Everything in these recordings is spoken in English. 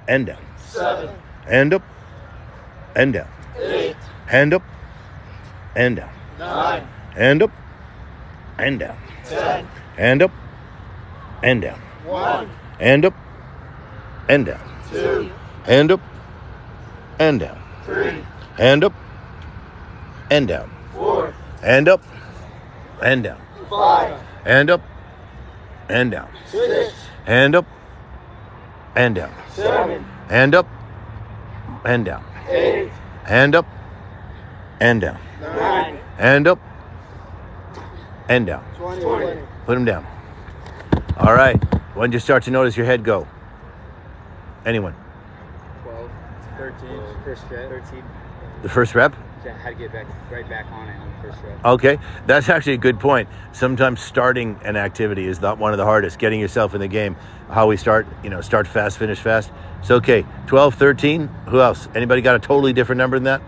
and down. 7, And up, and down. 8, And up, and down. 9, And up, and down. 10, And up, and down. 1, And up, and down. 2, And up, and down. 3, And up, and down. 4, And up, and down. 5, And up, and down. 6, And up, and down. 7, And up, and down. 8, And up, and down. 9, And up, and down. 20. Put them down. All right. When did you start to notice your head go? Anyone? 12, 13, first rep. 13. The first rep? I had to get right back on it on the first rep. Okay. That's actually a good point. Sometimes starting an activity is not one of the hardest. Getting yourself in the game. How we start, start fast, finish fast. It's okay. 12, 13. Who else? Anybody got a totally different number than that?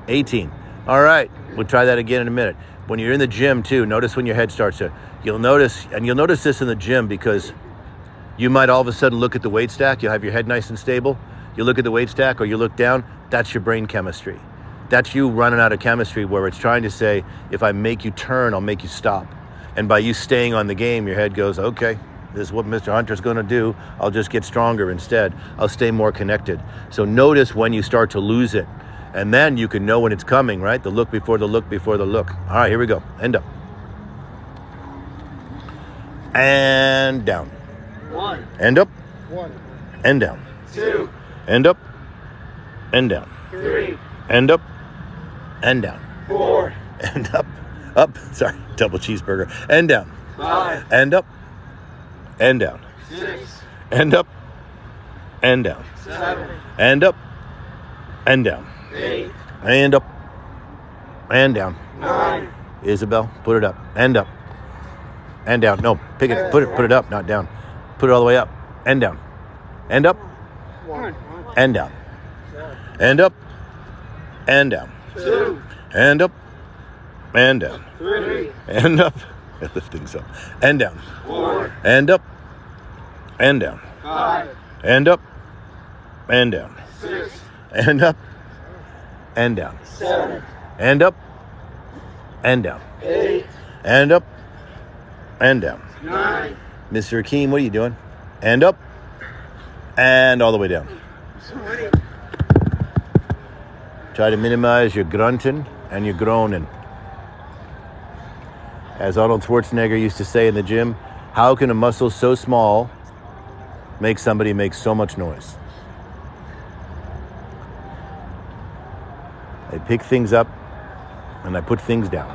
18. All right. We'll try that again in a minute. When you're in the gym too, notice when your head starts to, you'll notice this in the gym because you might all of a sudden look at the weight stack. You'll have your head nice and stable. You look at the weight stack or you look down. That's your brain chemistry. That's you running out of chemistry where it's trying to say, if I make you turn, I'll make you stop. And by you staying on the game, your head goes, okay, this is what Mr. Hunter's going to do. I'll just get stronger instead. I'll stay more connected. So notice when you start to lose it. And then you can know when it's coming, right? The look before the look before the look. All right, here we go. End up. And down. 1, End up. 1, And down. 2, End up. And down. 3, End up. And down. 4, And up. Up. Sorry. Double cheeseburger. And down. 5, And up. And down. 6, And up. And down. 7, And up. And down. 8, And up. And down. 9, Isabel, put it up. And up. And down. No, pick it. Put it up, not down. Put it all the way up. And down. And up. 1, And down. And up. And down. 2, And up. And down. 3, And up. Lift things up. And down. 4, And up. And down. 5, And up. And down. 6, And up. And down. 7, And up. And down. 8, And up. And down. 9, Mr. Akeem, what are you doing? And up. And all the way down. 20. Try to minimize your grunting and your groaning. As Arnold Schwarzenegger used to say in the gym, how can a muscle so small make somebody make so much noise? I pick things up and I put things down.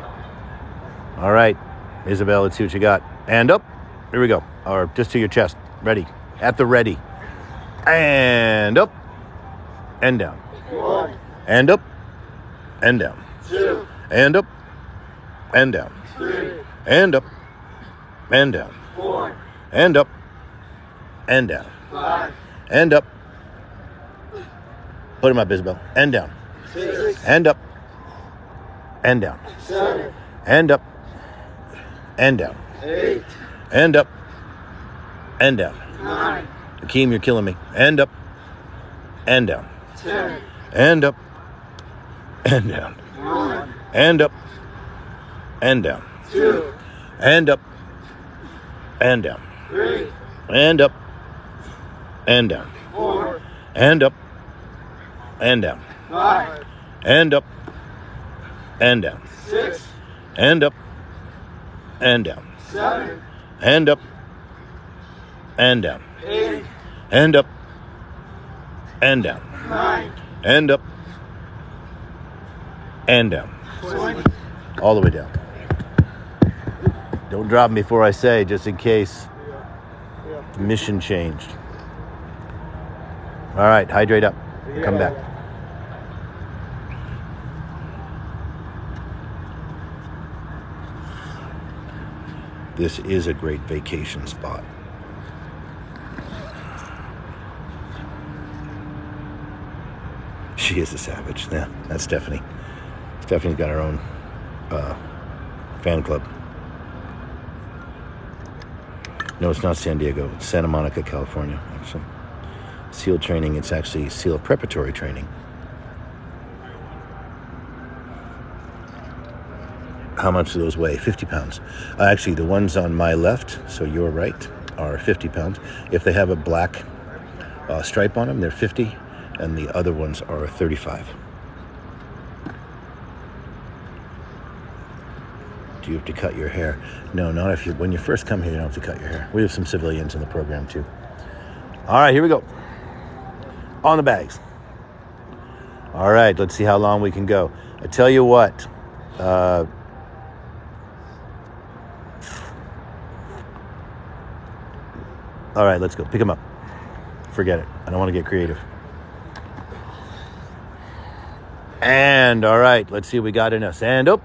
All right, Isabel, let's see what you got. And up. Here we go. Or just to your chest. Ready. At the ready. And up. And down. 1, And up. And down. 2, And up. And down. 3, And up. And down. 4, And up. And down. 5, And up. Put him up, Isabel. And down. 6, And up. And down. 7, And up. And down. 8, And up. And down. 9, Akeem, you're killing me. And up. And down. 10, And up. And down. 1, And up. And down. 2, And up. And down. 3, And up. And down. 4, And up. And down. 5, And up. And down. 6, And up. And down. 7, And up. And down. 8, And up. And down. 9, And up. And down. 20. All the way down. Don't drop them before I say, just in case the mission changed. All right, hydrate up. Come back. This is a great vacation spot. She is a savage. Yeah, that's Stephanie. Stephanie's got her own fan club. No, it's not San Diego. It's Santa Monica, California, actually. SEAL training. It's actually SEAL preparatory training. How much do those weigh? 50 pounds. Actually, the ones on my left, so your right, are 50 pounds. If they have a black stripe on them, they're 50, and the other ones are 35. Do you have to cut your hair? No, not if you. When you first come here, you don't have to cut your hair. We have some civilians in the program too. All right, here we go. On the bags. All right, let's see how long we can go. I tell you what. All right, let's go. Pick them up. Forget it. I don't want to get creative. And all right, let's see what we got in us. And up,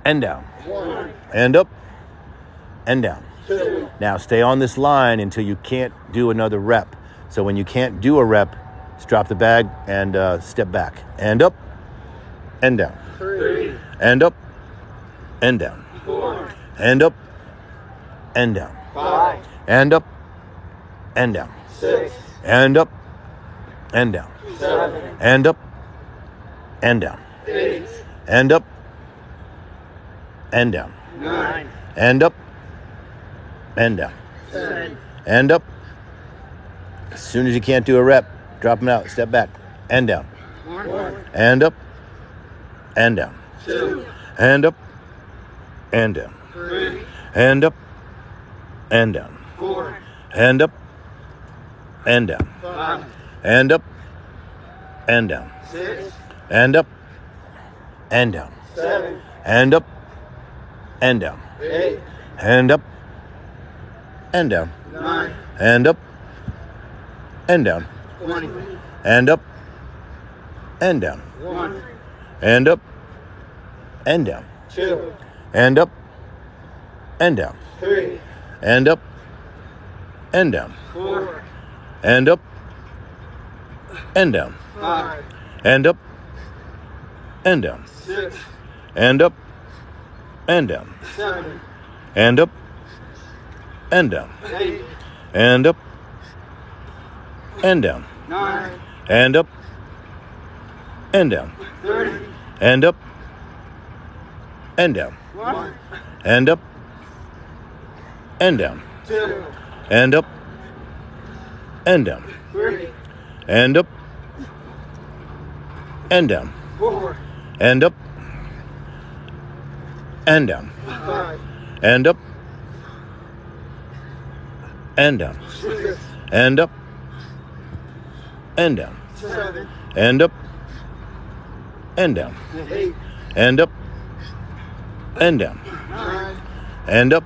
and down. 1, And up, and down. 2, Now stay on this line until you can't do another rep. So when you can't do a rep, just drop the bag and step back. And up, and down. 3, And up, and down. 4, And up, and down. 5, And up, and down. 6, And up, and down. 7, And up, and down. 8, And up, and down. 9, And up, and down. 10, And up. As soon as you can't do a rep, drop them out. Step back. And down. 1, And up, and down. 2, And up, and down. 3, And up, and down. 4, And up, and down. 5, And up, and down. 6, And up, and down. 7, And up, and down. 8, And up, and down. 9, And up, and down. 20, And up, and down. 1, And up, and down. 2, And up, and down. 3, And up, and down. 4, And up, and down. 5, And up, and down. 6, And up, and down. 7, And up, and down. 8, And up, and down. 9, And up, and down. 30, And up, and down. 1, And up, and down. 2, And up, and down. 3, And up, and down. 4, And up, and down. 5, And up, and down. 6, And up, and down. 7, And up, and down. 8, And up, and down. 9, And up,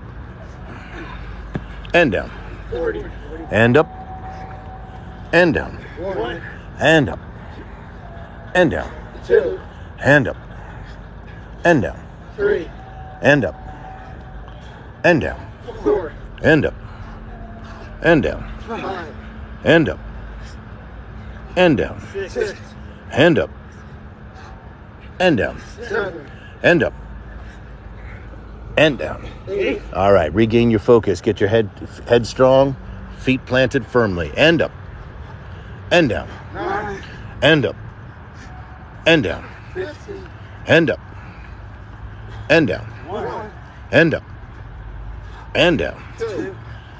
and down. 40, And up, and down. 1, And up, and down. 2, And up, and down. 3, And up, and down. 4, And up, and down. 5, And up, and down. 6, And up, and down. 7, And up, and down. 8, All right, regain your focus. Get your head strong, feet planted firmly. And up, and down. 9, And up, and down. 15, And up, and down. 1, And up, and down. 2,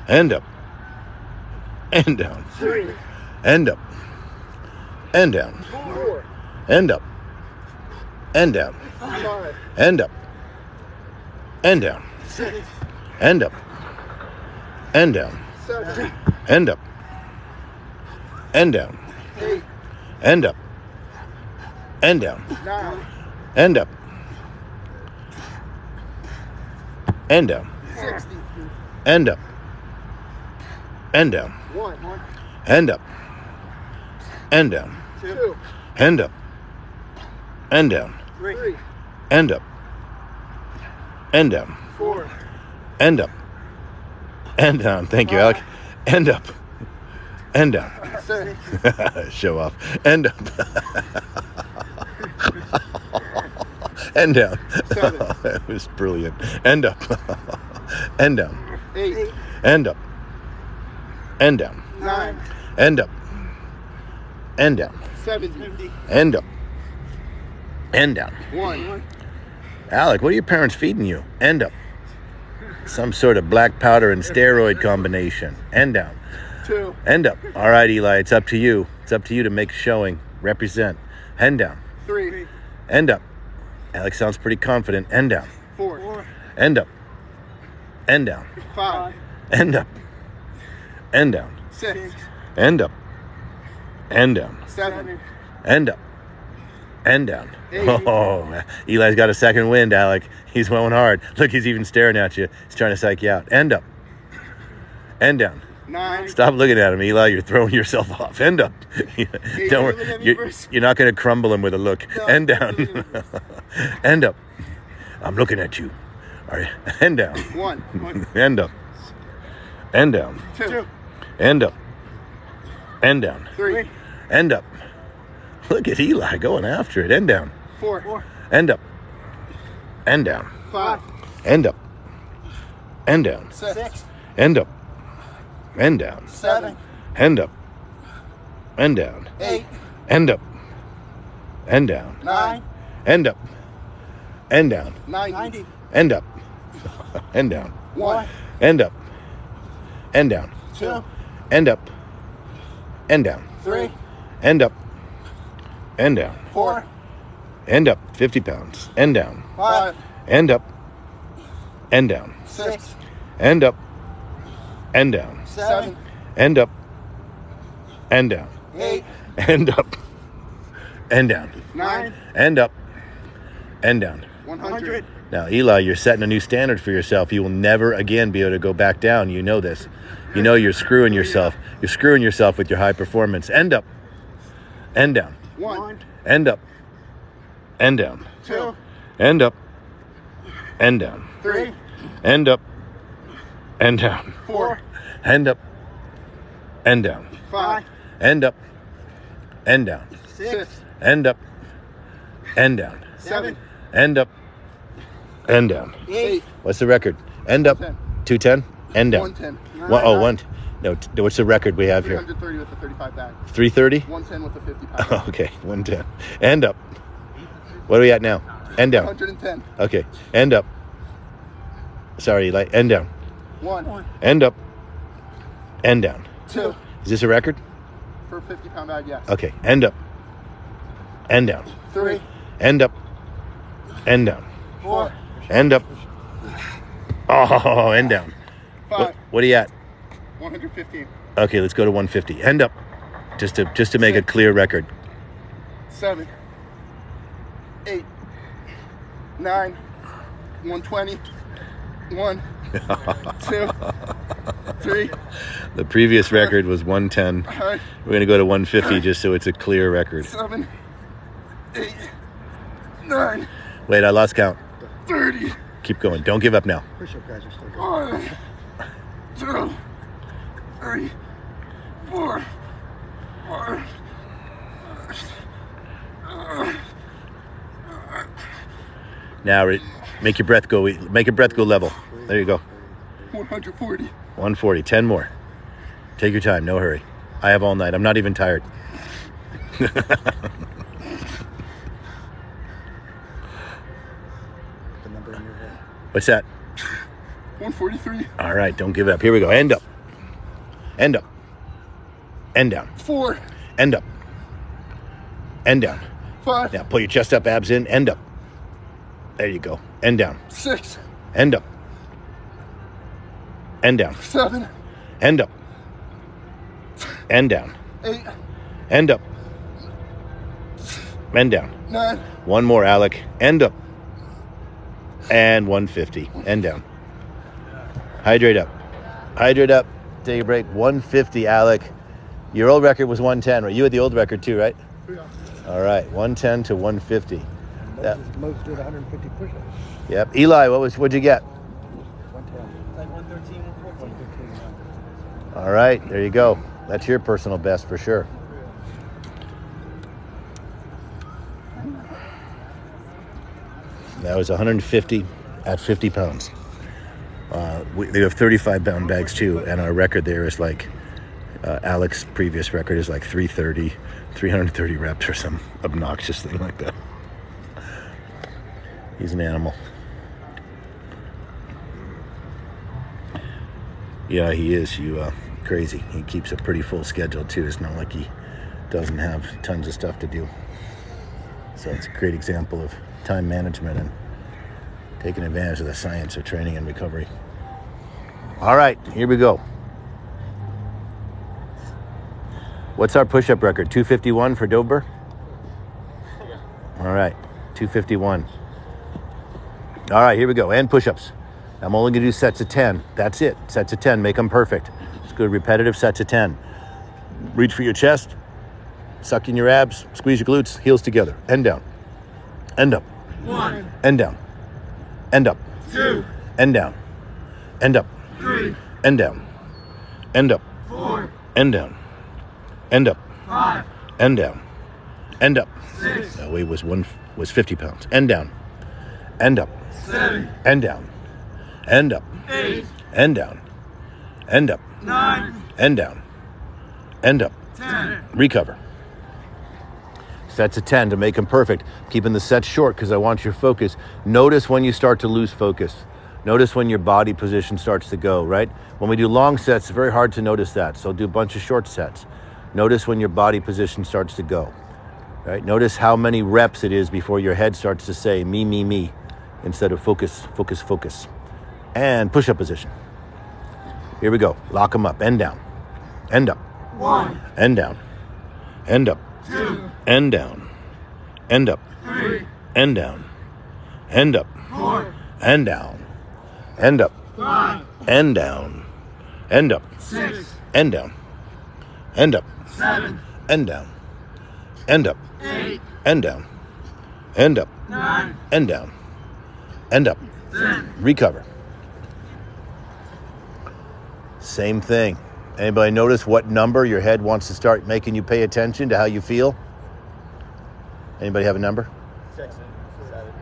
And up, and down. 3, And up, and down. 4, And up, and down. 5, And up, and down. 6, And up, and down. 7, And up, and down. 8, And up, and down. 9, And up, and down. 60, And up, and down. 1, And up, and down. 2, And up, and down. 3, And up, and down. 4, And up, and down. Thank you, Alec. And up, and down. 6, Show off. And up. And down. 7, That was brilliant. And up. And down. 8, And up. And down. 9, And up. and down, 70. and up, and down. 1. Alec, what are your parents feeding you? And up. Some sort of black powder and steroid combination. And down. 2. End up. All right, Eli, it's up to you. It's up to you to make a showing. Represent. End down. 3. End up. Alex sounds pretty confident. End down. 4. End up. End down. 5. End up. End down. 6. End up. End down. 7. End up. End down. 8. Oh, Eli's got a second wind, Alec. He's going hard. Look, he's even staring at you. He's trying to psych you out. End up. End down. 9. Stop looking at him, Eli. You're throwing yourself off. End up. Don't worry. You're not going to crumble him with a look. No. End down. End up. I'm looking at you. All right. End down. 1. End up. End down. 2. End up. End down. 3. End up. Look at Eli going after it. End down. 4. End up. End down. 5. End up. End down. 6. End up. End down. 7. End up. End down. 8. End up. End down. 9. End up. End down. 90. End up. End down. 1. End up. End down. 2. End up. End down. 3. End up. End down. 4. End up. 50 pounds. End down. 5. End up. End down. 6. End up. End down. 7. End up. End down. 8. End up. End down. 9. End up. End down. 100. Now, Eli, you're setting a new standard for yourself. You will never again be able to go back down. You know this. You know you're screwing yourself. You're screwing yourself with your high performance. End up. End down. 1. End up. End down. 2. End up. End down. 3. End up. End down. 4. End up. End down. 5. End up. End down. 6. End up. End down. 7. End up. End down. 8. What's the record? End up. 10. 210. End down. 110. One. No. What's the record we have here? 330 with the 35 bag. 330. 110 with the 50 pound. Okay. 110. End up. What are we at now? End down. 110. Okay. End up. Sorry, Eli. End down. 1. End up. End down. 2. Is this a record? For a 50 pound bag, yes. Okay. End up. End down. 3. End up. End down. 4. End up. Oh, end down. 5. What are you at? 115. Okay, let's go to 150. End up. Just to make a clear record. 7. 8. 9. 120. 1. 2. 3. The previous record was 110. All right. We're going to go to 150 just so it's a clear record. 7. 8. 9. Wait, I lost count. 30. Keep going. Don't give up now. Push-up guys are still going. 1. 2. 3. 4. 5. Now, make your breath go. Make your breath go level. There you go. 140. 140. 10 more. Take your time. No hurry. I have all night. I'm not even tired. The number in your head. What's that? 143. All right. Don't give up. Here we go. End up. End up. End down. 4. End up. End down. 5. Now pull your chest up, abs in. End up. There you go. End down. 6. End up. End down. 7. End up. End down. 8. End up. End down. 9. One more, Alec. End up. And 150. End down. Hydrate up. Hydrate up. Take a break. 150, Alec. Your old record was 110, right? You had the old record too, right? Yeah. All right. 110 to 150. Most did 150 push-ups. Yep. Eli, what'd you get? 110. Like 113, 114. All right. There you go. That's your personal best for sure. That was 150 at 50 pounds. They have 35-pound bags too, and our record there is like Alex's previous record is like 330 reps or some obnoxious thing like that. He's an animal. Yeah, he is. Crazy. He keeps a pretty full schedule too. It's not like he doesn't have tons of stuff to do. So it's a great example of time management and taking advantage of the science of training and recovery. All right, here we go. What's our push-up record? 251 for Dober? All right, 251. All right, here we go. And push-ups. I'm only going to do sets of 10. That's it. Sets of 10. Make them perfect. It's good. Repetitive sets of 10. Reach for your chest. Suck in your abs. Squeeze your glutes. Heels together. End down. End up. 1. End down. End up. 2. End down. End up. 3. End down. End up. 4. End down. End up. 5. End down. End up. 6. That weight was 50 pounds. End down. End up. 7. End down. End up. 8. End down. End up. 9. End down. End up. 10. Recover. Sets of 10 to make them perfect. Keeping the sets short because I want your focus. Notice when you start to lose focus. Notice when your body position starts to go, right? When we do long sets, it's very hard to notice that. So do a bunch of short sets. Notice when your body position starts to go, right? Notice how many reps it is before your head starts to say me, me, me, instead of focus, focus, focus. And push-up position. Here we go. Lock them up. End down. End up. 1. End down. End up. 2. End down. End up. 3. End down. End up. 4. End down. End up. 5. End down. End up. 6. End down. End up. 7. End down. End up. 8. End down. End up. 9. End down. End up. 10. Recover. Same thing. Anybody notice what number your head wants to start making you pay attention to how you feel? Anybody have a number? 6, 7.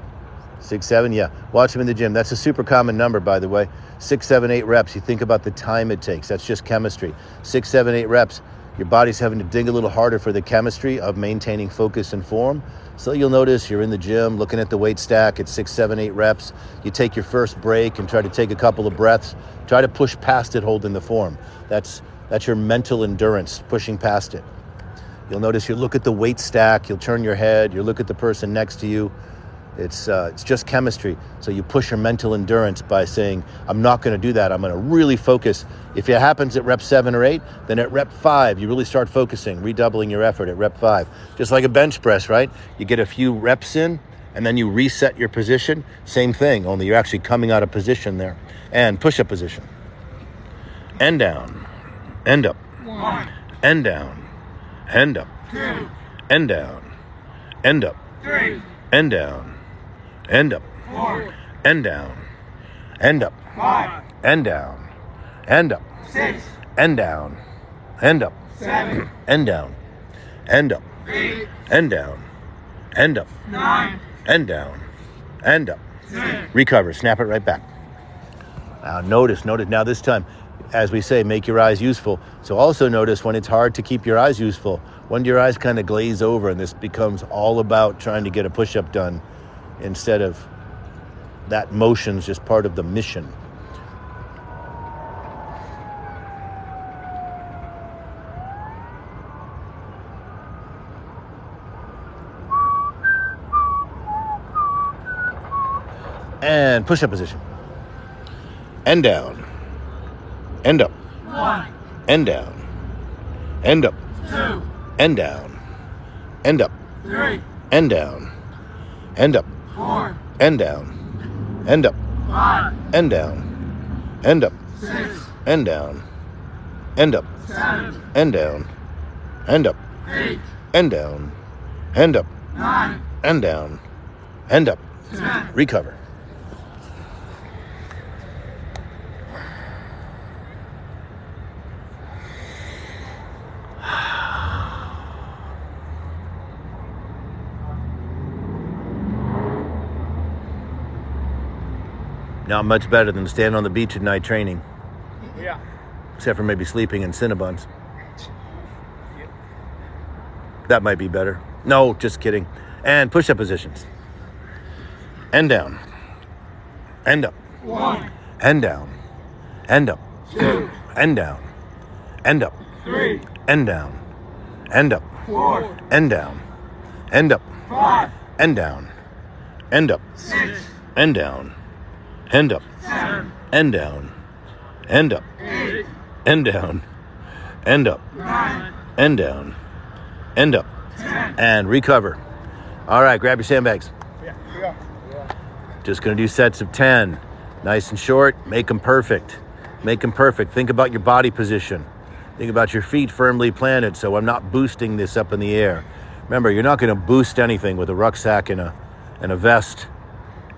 6, 7, yeah. Watch them in the gym. That's a super common number, by the way. 6, 7, 8 reps. You think about the time it takes. That's just chemistry. 6, 7, 8 reps. Your body's having to dig a little harder for the chemistry of maintaining focus and form. So you'll notice you're in the gym looking at the weight stack at 6, 7, 8 reps. You take your first break and try to take a couple of breaths. Try to push past it holding the form. That's your mental endurance, pushing past it. You'll notice you look at the weight stack, you'll turn your head, you look at the person next to you. It's just chemistry. So you push your mental endurance by saying, I'm not going to do that. I'm going to really focus. If it happens at rep 7 or 8, then at rep 5, you really start focusing, redoubling your effort at rep 5. Just like a bench press, right? You get a few reps in, and then you reset your position. Same thing, only you're actually coming out of position there. And push-up position. End down. End up. 1. End down. End up. 2. End down. End up. 3. End down. End up. 4. End down. End up. 5. End down. End up. 6. End down. End up. 7. End down. End up. 8. End down. End up. 9. End down. End up. 10. Recover. Snap it right back. Now notice. Now this time, as we say, make your eyes useful. So also notice when it's hard to keep your eyes useful, when your eyes kind of glaze over and this becomes all about trying to get a push-up done instead of that motion's just part of the mission. And push-up position. End down. End up. 1. End down. End up. 2. End down. End up. 3. End down. End up. 4. End down. End up. 5. End down. End up. 6. End down. End up. 7. End down. End up. 8. End down. End up. 9. End down. End up. 10. Recover. Not much better than standing on the beach at night training, Yeah. except for maybe sleeping in Cinnabons. That might be better. No, just kidding. And push-up positions. And down. And up. 1, And down. And up. 2, And down. And up. 3, And down. And up. 4, And down. And up. 5, And down. And up. 6, And down. And up. 7, And down. And up. 8, And down. And up. 9, And down. And up. 10. And recover. All right, grab your sandbags. Yeah. Just going to do sets of 10. Nice and short. Make them perfect. Make them perfect. Think about your body position. Think about your feet firmly planted so I'm not boosting this up in the air. Remember, you're not going to boost anything with a rucksack and a vest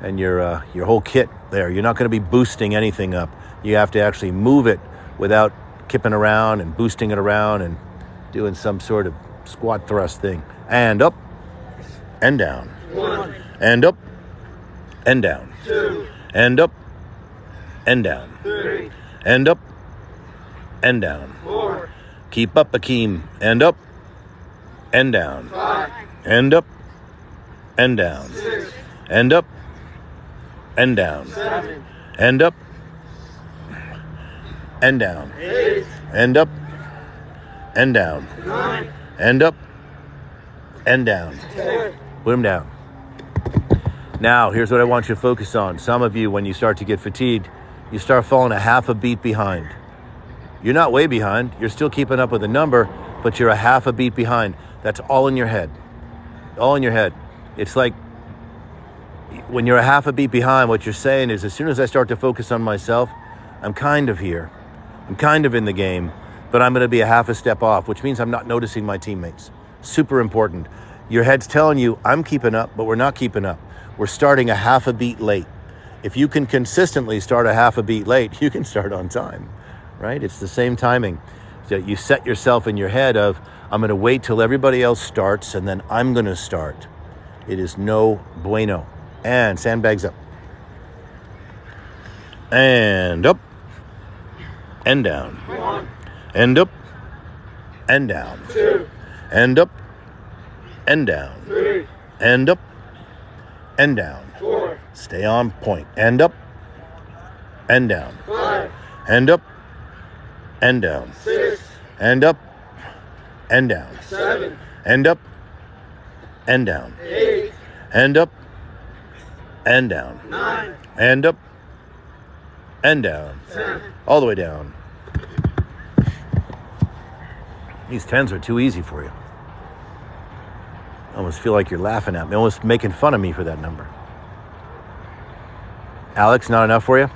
and your whole kit there. You're not going to be boosting anything up. You have to actually move it without kipping around and boosting it around and doing some sort of squat thrust thing. And up and down. 1, And up and down. 2, And up and down. 3, And up and down. 4, Keep up, Akeem. And up and down. 5, And up and down. 6, And up and down. 7, And up and down. 8, And up and down. 9, And up and down. 10. Put them down. Now, here's what I want you to focus on. Some of you, when you start to get fatigued, you start falling a half a beat behind. You're not way behind. You're still keeping up with the number, but you're a half a beat behind. That's all in your head. All in your head. It's like when you're a half a beat behind, what you're saying is as soon as I start to focus on myself, I'm kind of here. I'm kind of in the game, but I'm going to be a half a step off, which means I'm not noticing my teammates. Super important. Your head's telling you, I'm keeping up, but we're not keeping up. We're starting a half a beat late. If you can consistently start a half a beat late, you can start on time, right? It's the same timing. So you set yourself in your head of, I'm going to wait till everybody else starts and then I'm going to start. It is no bueno. And sandbags up. And up. And down. 1, And up. And down. 2, And up. And down. 3, And up. And down. 4, Stay on point. And up. And down. 5, And up. And down. 6, And up. And down. 7, And up. And down. 8, And up. And down. 9, And up. And down. 10. All the way down. These 10s are too easy for you. I almost feel like you're laughing at me, almost making fun of me for that number. Alex, not enough for you?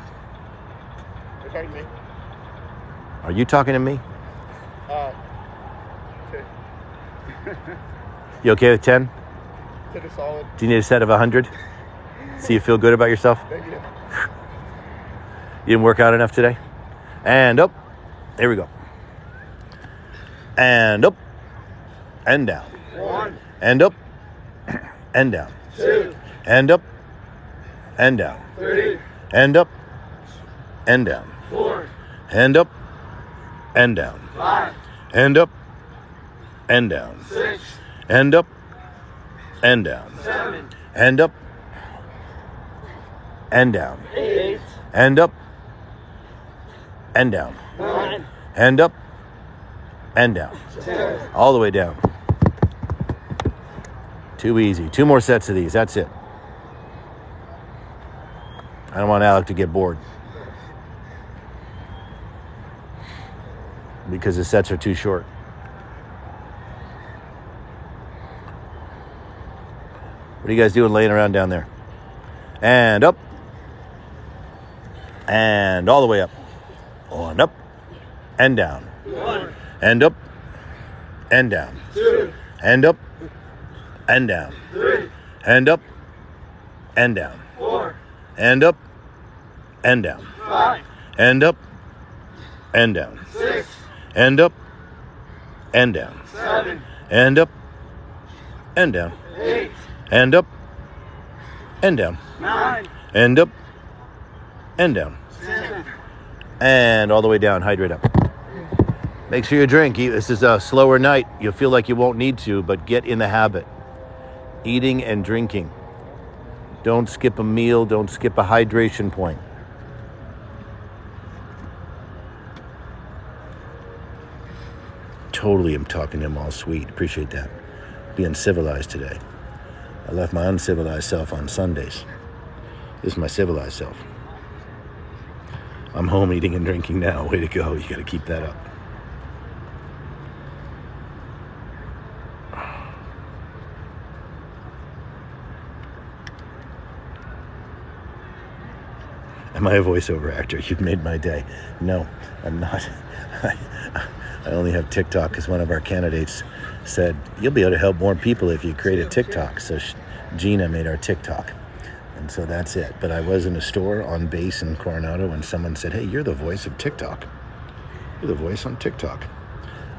You're talking to me? Are you talking to me? Okay. You okay with 10? Hit a solid. Do you need a set of 100? So you feel good about yourself? Thank you. You didn't work out enough today? And up. Here we go. And up. And down. 1, And up. And down. 2, And up. And down. 3, And up. And down. 4, And up. And down. 5, And up. And down. 6, And up. And down. 7, And up. And down. 8, And up. And down. 9, And up. And down. 10. All the way down. Too easy. 2 more sets of these. That's it. I don't want Alec to get bored. Because the sets are too short. What are you guys doing laying around down there? And up. And all the way up. On up. And down. 1, And up. And down. 2, And up. And down. 3, And up. And down. 4, And up. And down. 5, And up. And down. 6, And up. And down. 7, And up. And down. 8, And up. And down. 9, And up. And down. 10. And all the way down. Hydrate up. Make sure you drink. This is a slower night. You'll feel like you won't need to, but get in the habit. Eating and drinking. Don't skip a meal. Don't skip a hydration point. Totally am talking to him all sweet. Appreciate that. Being civilized today. I left my uncivilized self on Sundays. This is my civilized self. I'm home eating and drinking now. Way to go. You got to keep that up. Am I a voiceover actor? You've made my day. No, I'm not. I only have TikTok because one of our candidates said, you'll be able to help more people if you create a TikTok. So Gina made our TikTok. And so that's it. But I was in a store on base in Coronado and someone said, hey, you're the voice of TikTok. You're the voice on TikTok.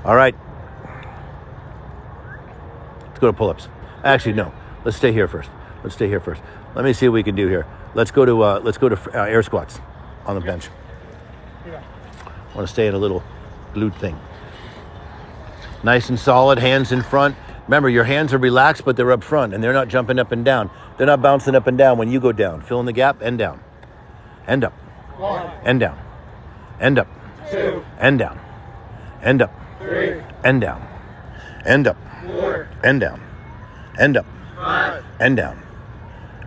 All right. Let's go to pull-ups. Actually, no. Let's stay here first. Let me see what we can do here. Let's go to air squats on the bench. I want to stay in a little glute thing. Nice and solid, hands in front. Remember, your hands are relaxed, but they're up front, and they're not jumping up and down. They're not bouncing up and down when you go down. Fill in the gap, end down. End up. 1. End down. End up. 2. End down. End up. 3. End down. End up. 4. End down. End up. 5. End down.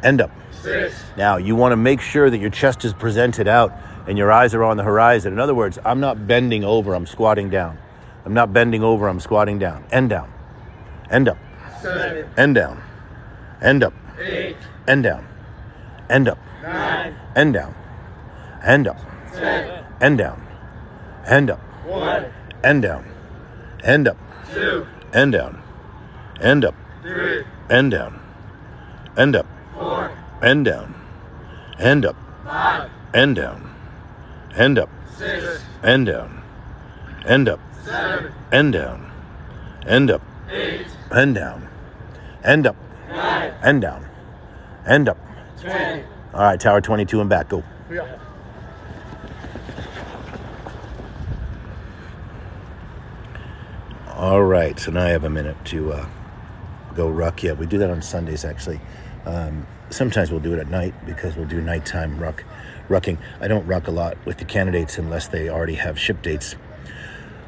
End up. 6. Now, you want to make sure that your chest is presented out and your eyes are on the horizon. In other words, I'm not bending over, I'm squatting down. I'm not bending over, I'm squatting down. End down. End up. 7. End down. End up. 8. End down. End up. 9. End down. End up. 10. End down. End up. 1. End down. End up. 2. End down. End up. 3. End down. End up. 4. End down. End up. 5. End down. End up. 6. End down. End up. 7. End down. End up. 8. End down. End up. 9. End down. End up. 20. All right, tower 22 and back. Go. Yeah. All right, so now I have a minute to go ruck. Yeah, we do that on Sundays, actually. Sometimes we'll do it at night because we'll do nighttime rucking. I don't ruck a lot with the candidates unless they already have ship dates.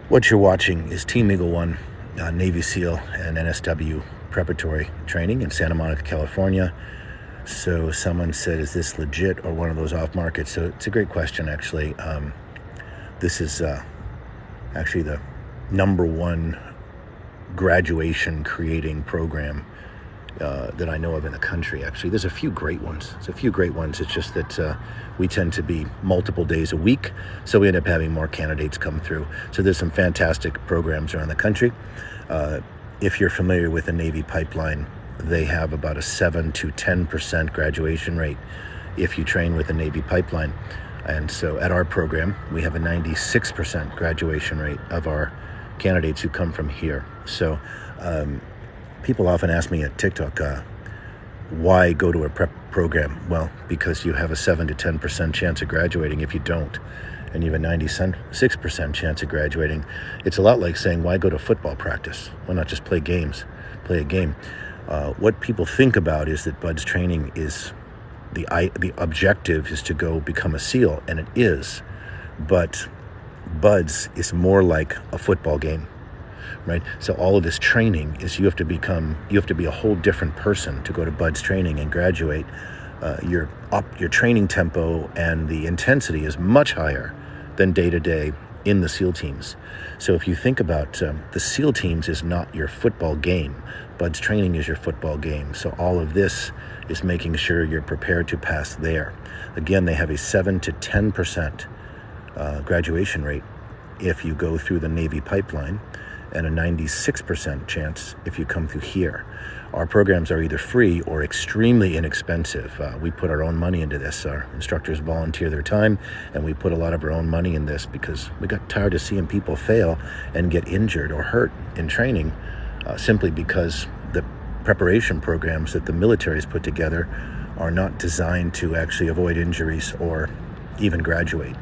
What you're watching is Team Eagle 1, Navy SEAL and NSW preparatory training in Santa Monica, California. So someone said, is this legit or one of those off market? So it's a great question, actually. This is actually the #1 graduation creating program that I know of in the country. Actually, there's a few great ones. It's just that we tend to be multiple days a week, so we end up having more candidates come through. So there's some fantastic programs around the country. If you're familiar with the Navy pipeline, they have about a 7 to 10% graduation rate if you train with the Navy pipeline. And so at our program, we have a 96% graduation rate of our candidates who come from here. So people often ask me at TikTok, why go to a prep program? Well, because you have a 7 to 10% chance of graduating if you don't, and you have a 96% chance of graduating. It's a lot like saying, why go to football practice? Why not just play a game? What people think about is that BUDS training is the objective is to go become a SEAL, and it is, but BUDS is more like a football game, right? So all of this training is you have to be a whole different person to go to BUDS training and graduate. Your training tempo and the intensity is much higher than day to day in the SEAL teams. So if you think about the SEAL teams is not your football game, BUDS training is your football game. So all of this is making sure you're prepared to pass there. Again, they have a 7 to 10% graduation rate if you go through the Navy pipeline, and a 96% chance if you come through here. Our programs are either free or extremely inexpensive. We put our own money into this. Our instructors volunteer their time, and we put a lot of our own money in this because we got tired of seeing people fail and get injured or hurt in training simply because the preparation programs that the military has put together are not designed to actually avoid injuries or even graduate.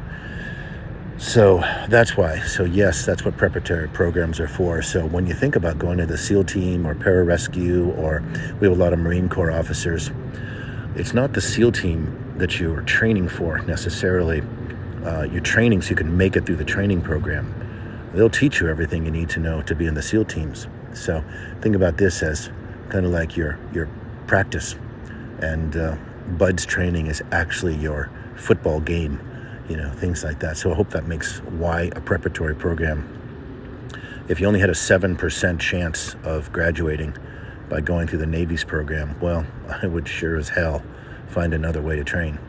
So that's why. So yes, that's what preparatory programs are for. So when you think about going to the SEAL team or pararescue, or we have a lot of Marine Corps officers, it's not the SEAL team that you're training for necessarily. You're training so you can make it through the training program. They'll teach you everything you need to know to be in the SEAL teams. So think about this as kind of like your practice. And BUDS training is actually your football game, things like that. So I hope that makes why a preparatory program. If you only had a 7% chance of graduating by going through the Navy's program, well, I would sure as hell find another way to train.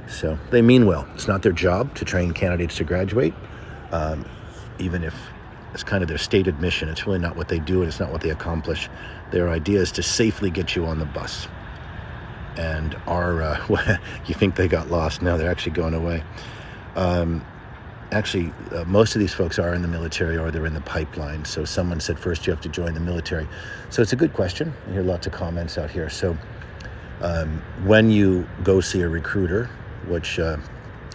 So they mean well. It's not their job to train candidates to graduate, even if it's kind of their stated mission. It's really not what they do, and it's not what they accomplish. Their idea is to safely get you on the bus. And you think they got lost? No, they're actually going away. Most of these folks are in the military or they're in the pipeline. So someone said first you have to join the military. So it's a good question. I hear lots of comments out here. So when you go see a recruiter, which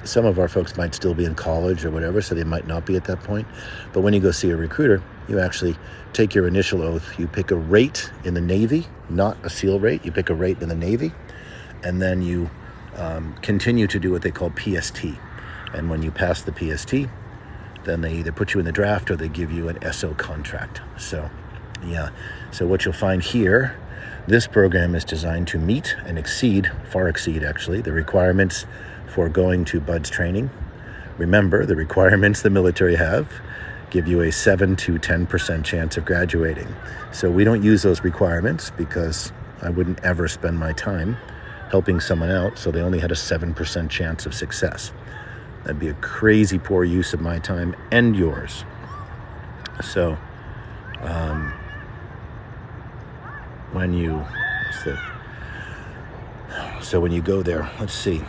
some of our folks might still be in college or whatever, so they might not be at that point. But when you go see a recruiter, you actually take your initial oath. You pick a rate in the Navy, not a SEAL rate. You pick a rate in the Navy, and then you continue to do what they call PST. And when you pass the PST, then they either put you in the draft or they give you an SO contract. So, yeah. So what you'll find here, this program is designed to meet and far exceed actually, the requirements for going to BUDS training. Remember, the requirements the military have give you a 7 to 10% chance of graduating. So we don't use those requirements because I wouldn't ever spend my time helping someone out so they only had a 7% chance of success. That'd be a crazy poor use of my time and yours. So when you go there, let's see.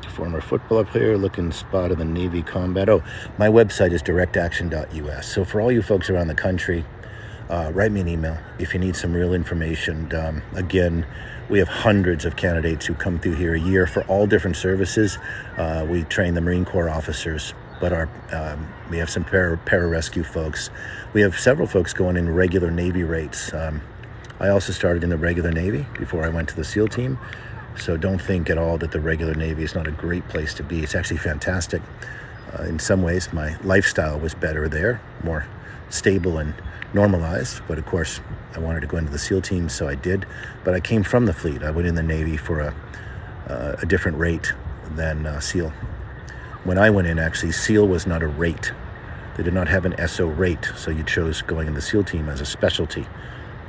Former football player looking spot in the Navy combat. Oh, my website is directaction.us. So for all you folks around the country, write me an email if you need some real information. Again, we have hundreds of candidates who come through here a year for all different services. We train the Marine Corps officers, but we have some pararescue folks. We have several folks going in regular Navy rates. I also started in the regular Navy before I went to the SEAL team. So don't think at all that the regular Navy is not a great place to be. It's actually fantastic. In some ways, my lifestyle was better there, more stable and normalized. But of course, I wanted to go into the SEAL team, so I did. But I came from the fleet. I went in the Navy for a different rate than SEAL. When I went in, actually, SEAL was not a rate. They did not have an SO rate, so you chose going in the SEAL team as a specialty.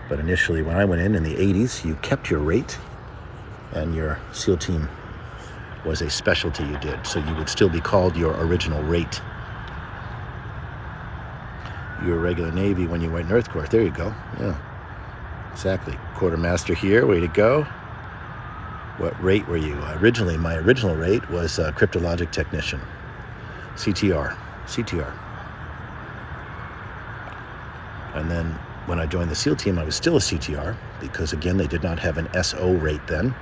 But initially, when I went in the 80s, you kept your rate, and your SEAL team was a specialty you did. So you would still be called your original rate. You were regular Navy when you went in Earth Corps. There you go. Yeah, exactly. Quartermaster here, way to go. What rate were you? Originally, my original rate was cryptologic technician, CTR. And then when I joined the SEAL team, I was still a CTR because, again, they did not have an SO rate then.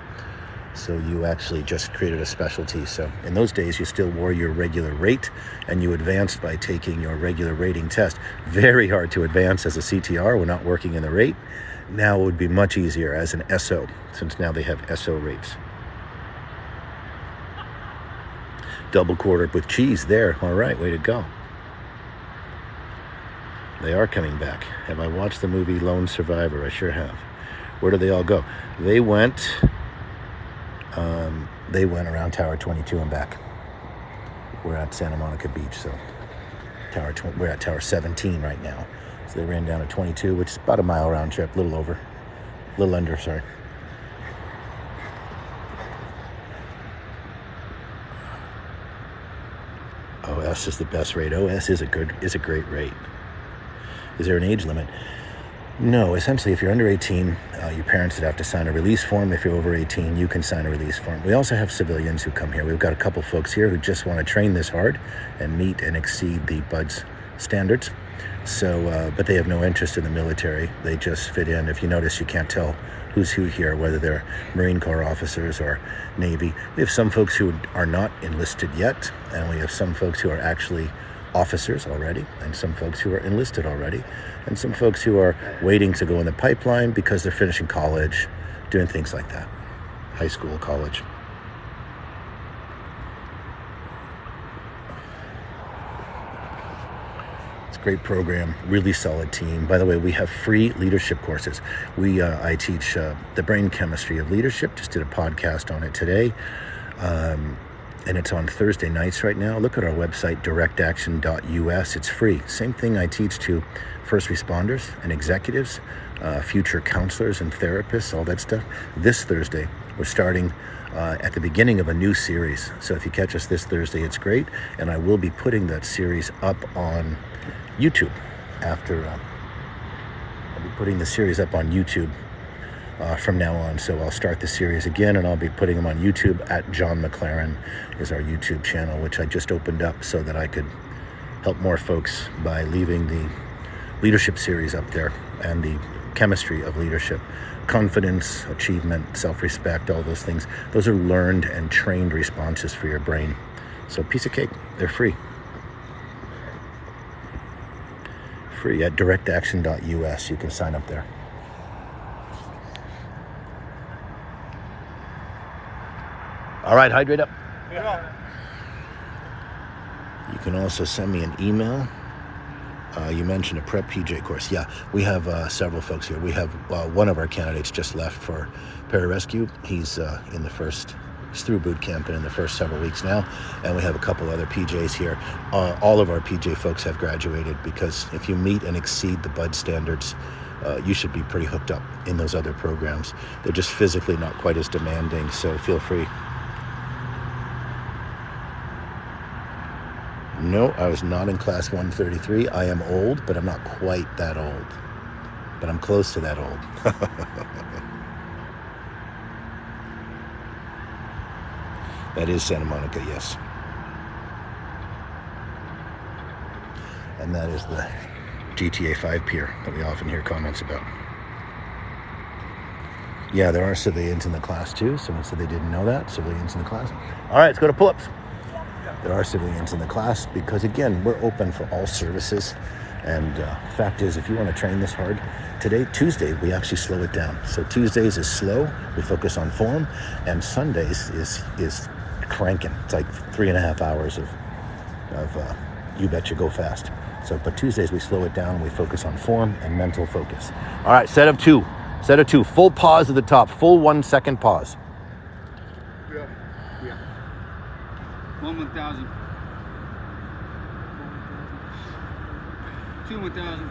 So you actually just created a specialty. So in those days, you still wore your regular rate and you advanced by taking your regular rating test. Very hard to advance as a CTR. We're not working in the rate. Now it would be much easier as an SO, since now they have SO rates. Double quarter with cheese there. All right, way to go. They are coming back. Have I watched the movie Lone Survivor? I sure have. Where do they all go? They went around Tower 22 and back. We're at Santa Monica Beach, so we're at Tower 17 right now. So they ran down to 22, which is about a mile round trip, a little under, sorry. OS is the best rate. OS is a great rate. Is there an age limit? No, essentially, if you're under 18, your parents would have to sign a release form. If you're over 18, you can sign a release form. We also have civilians who come here. We've got a couple folks here who just want to train this hard and meet and exceed the BUDS standards. So, but they have no interest in the military. They just fit in. If you notice, you can't tell who's who here, whether they're Marine Corps officers or Navy. We have some folks who are not enlisted yet, and we have some folks who are actually officers already, and some folks who are enlisted already, and some folks who are waiting to go in the pipeline because they're finishing college, doing things like that. High school, college. Great program, really solid team. By the way, we have free leadership courses. I teach the brain chemistry of leadership. Just did a podcast on it today. And it's on Thursday nights right now. Look at our website, directaction.us. It's free. Same thing I teach to first responders and executives, future counselors and therapists, all that stuff. This Thursday, we're starting at the beginning of a new series. So if you catch us this Thursday, it's great. And I will be putting that series up on YouTube after I'll be putting the series up on YouTube from now on. So I'll start the series again, and I'll be putting them on YouTube at John McLaren is our YouTube channel, which I just opened up so that I could help more folks by leaving the leadership series up there and the chemistry of leadership. Confidence, achievement, self-respect, all those things. Those are learned and trained responses for your brain. So piece of cake, they're free. Free at directaction.us. You can sign up there. All right, hydrate up. Yeah. You can also send me an email. You mentioned a prep PJ course. Yeah, we have several folks here. We have one of our candidates just left for pararescue. He's he's through boot camp and in the first several weeks now. And we have a couple other PJs here. All of our PJ folks have graduated, because if you meet and exceed the BUD standards, you should be pretty hooked up in those other programs. They're just physically not quite as demanding, so feel free. No, I was not in class 133. I am old, but I'm not quite that old. But I'm close to that old. That is Santa Monica, yes. And that is the GTA 5 pier that we often hear comments about. Yeah, there are civilians in the class too. Someone said they didn't know that. Civilians in the class. All right, let's go to pull-ups. There are civilians in the class because, again, we're open for all services. And fact is, if you want to train this hard, Tuesday, we actually slow it down. So Tuesdays is slow. We focus on form. And Sundays is cranking. It's like 3.5 hours of you betcha go fast. So, but Tuesdays we slow it down. We focus on form and mental focus. All right, set of two. Full pause at the top. Full 1 second pause. Yeah. 1,000. 2 1,000.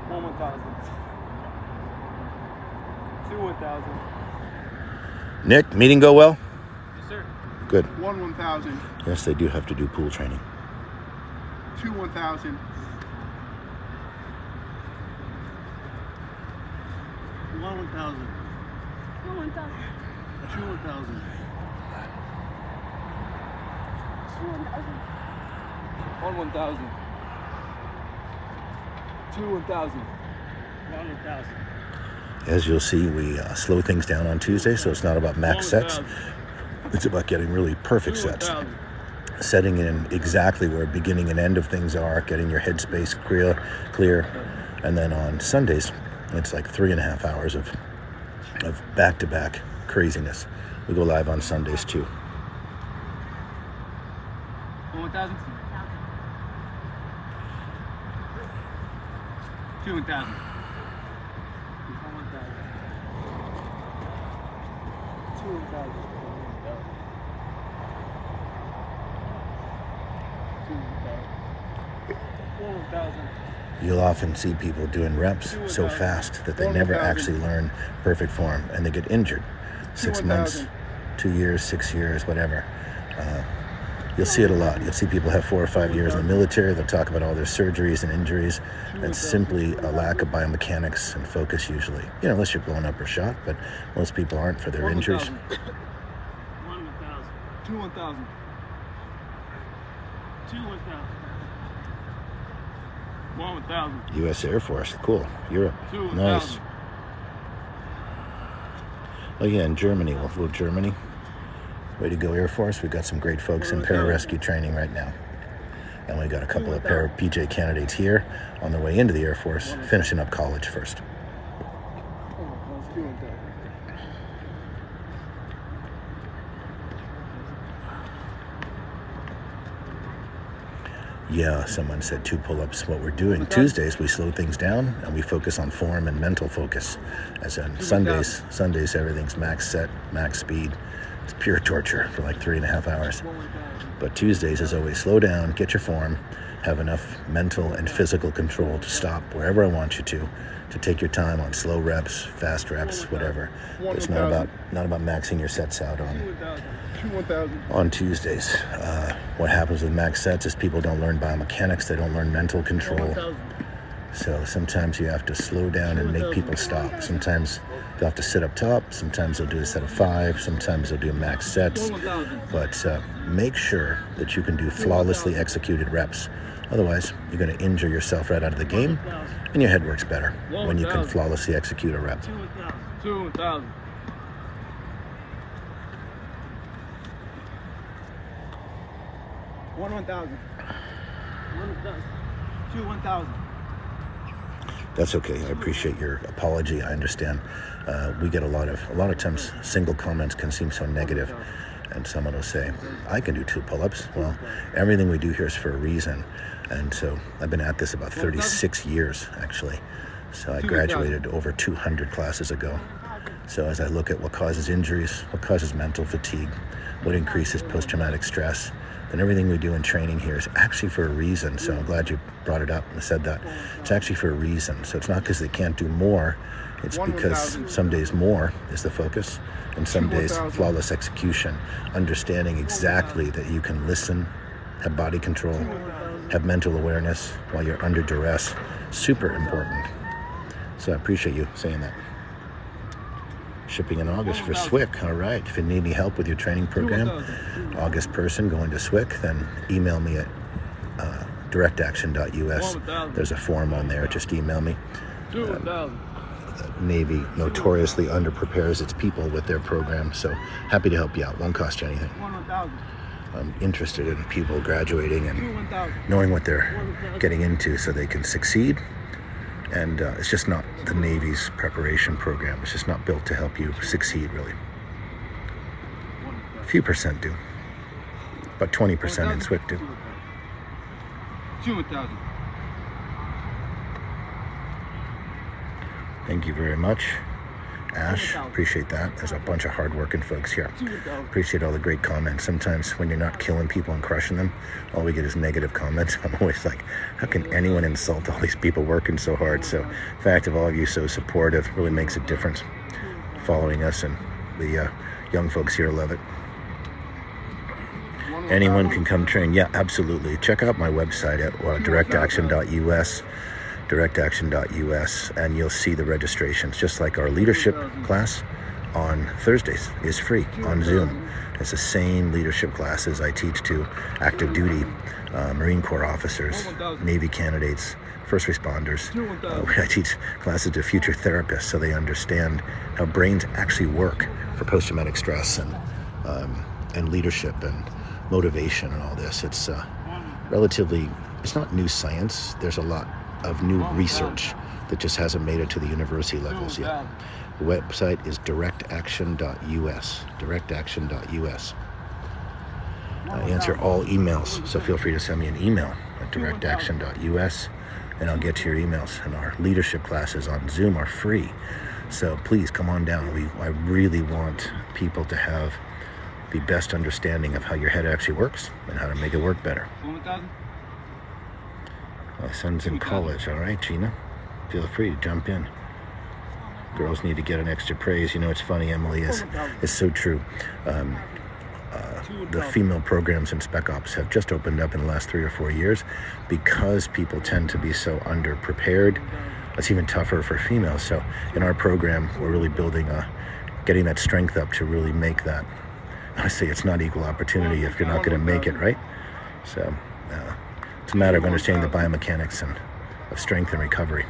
1 1,000. 2 1,000. Nick, meeting go well? Yes, sir. Good. 1 1,000. Yes, they do have to do pool training. 2 1,000. 1 1,000. 1 1,000. 2 1,000. 1 1,000. 2 1,000. 1 1,000. As you'll see, we slow things down on Tuesday, so it's not about max sets. It's about getting really perfect sets. Setting in exactly where beginning and end of things are, getting your headspace clear. And then on Sundays, it's like 3.5 hours of back-to-back craziness. We go live on Sundays too. 1,000. 2 1,000. 2 1,000. You'll often see people doing reps so fast that they never actually learn perfect form, and they get injured. 6 months, 2 years, 6 years, whatever. You'll see it a lot. You'll see people have 4 or 5 years in the military. They'll talk about all their surgeries and injuries. That's simply a lack of biomechanics and focus usually. You know, unless you're blown up or shot, but most people aren't for their injuries. 1 1,000. 2 1,000. Two 1,000. 1,000. U.S. Air Force, cool. Europe, Two nice. 1,000. Oh yeah, in Germany, we'll flew Germany. Way to go, Air Force. We've got some great folks in pararescue training right now. And we got a couple of para-PJ candidates here on their way into the Air Force, finishing up college first. Yeah, someone said 2 pull-ups. What we're doing Tuesdays, we slow things down and we focus on form and mental focus. As in Sundays everything's max set, max speed. It's pure torture for like 3.5 hours. But Tuesdays is always slow down, get your form, have enough mental and physical control to stop wherever I want you to take your time on slow reps, fast reps, whatever. It's not about maxing your sets out on Tuesdays. What happens with max sets is people don't learn biomechanics, they don't learn mental control. So sometimes you have to slow down and make people stop. Sometimes they'll have to sit up top, sometimes they'll do a set of 5, sometimes they'll do max sets. But make sure that you can do flawlessly executed reps. Otherwise, you're going to injure yourself right out of the game, and your head works better when you can flawlessly execute a rep. 2,000. 1,000. 1,000. That's okay. I appreciate your apology. I understand. We get a lot of times single comments can seem so negative, and someone will say, "I can do 2 pull-ups." Well, everything we do here is for a reason, and so I've been at this about 36 years actually. So I graduated over 200 classes ago. So as I look at what causes injuries, what causes mental fatigue, what increases post-traumatic stress, then everything we do in training here is actually for a reason. So I'm glad you brought it up and said that. It's actually for a reason. So it's not because they can't do more. It's because some days more is the focus, and some days flawless execution, understanding exactly that you can listen, have body control, have mental awareness while you're under duress. Super important. So I appreciate you saying that. Shipping in August for SWCC. All right. If you need any help with your training program, August person going to SWCC, then email me at directaction.us. There's a form on there. Just email me. Navy notoriously underprepares its people with their program, so happy to help you out. Won't cost you anything. I'm interested in people graduating and knowing what they're getting into so they can succeed. And it's just not the Navy's preparation program. It's just not built to help you succeed, really. A few percent do. About 20% in SWCC do. 2,000. Thank you very much, Ash. Appreciate that. There's a bunch of hard-working folks here. Appreciate all the great comments. Sometimes when you're not killing people and crushing them, all we get is negative comments. I'm always like, how can anyone insult all these people working so hard? So the fact of all of you so supportive really makes a difference. Following us, and the young folks here love it. Anyone can come train. Yeah, absolutely. Check out my website at directaction.us. directaction.us, and you'll see the registrations. Just like our leadership class on Thursdays is free on Zoom. It's the same leadership classes I teach to active duty Marine Corps officers, Navy candidates, first responders. I teach classes to future therapists so they understand how brains actually work for post-traumatic stress and leadership and motivation and all this. It's it's not new science. There's a lot of new research that just hasn't made it to the university levels yet. The website is directaction.us. directaction.us. I answer all emails, so feel free to send me an email at directaction.us, and I'll get to your emails. And our leadership classes on Zoom are free, so please come on down. I really want people to have the best understanding of how your head actually works and how to make it work better. My son's in college. All right, Gina, feel free to jump in. Girls need to get an extra praise. You know, it's funny, Emily, is so true. The female programs in Spec Ops have just opened up in the last 3 or 4 years because people tend to be so underprepared. It's even tougher for females. So in our program, we're really building getting that strength up to really make that. Honestly, it's not equal opportunity if you're not going to make it, right? So It's a matter of understanding the biomechanics and of strength and recovery.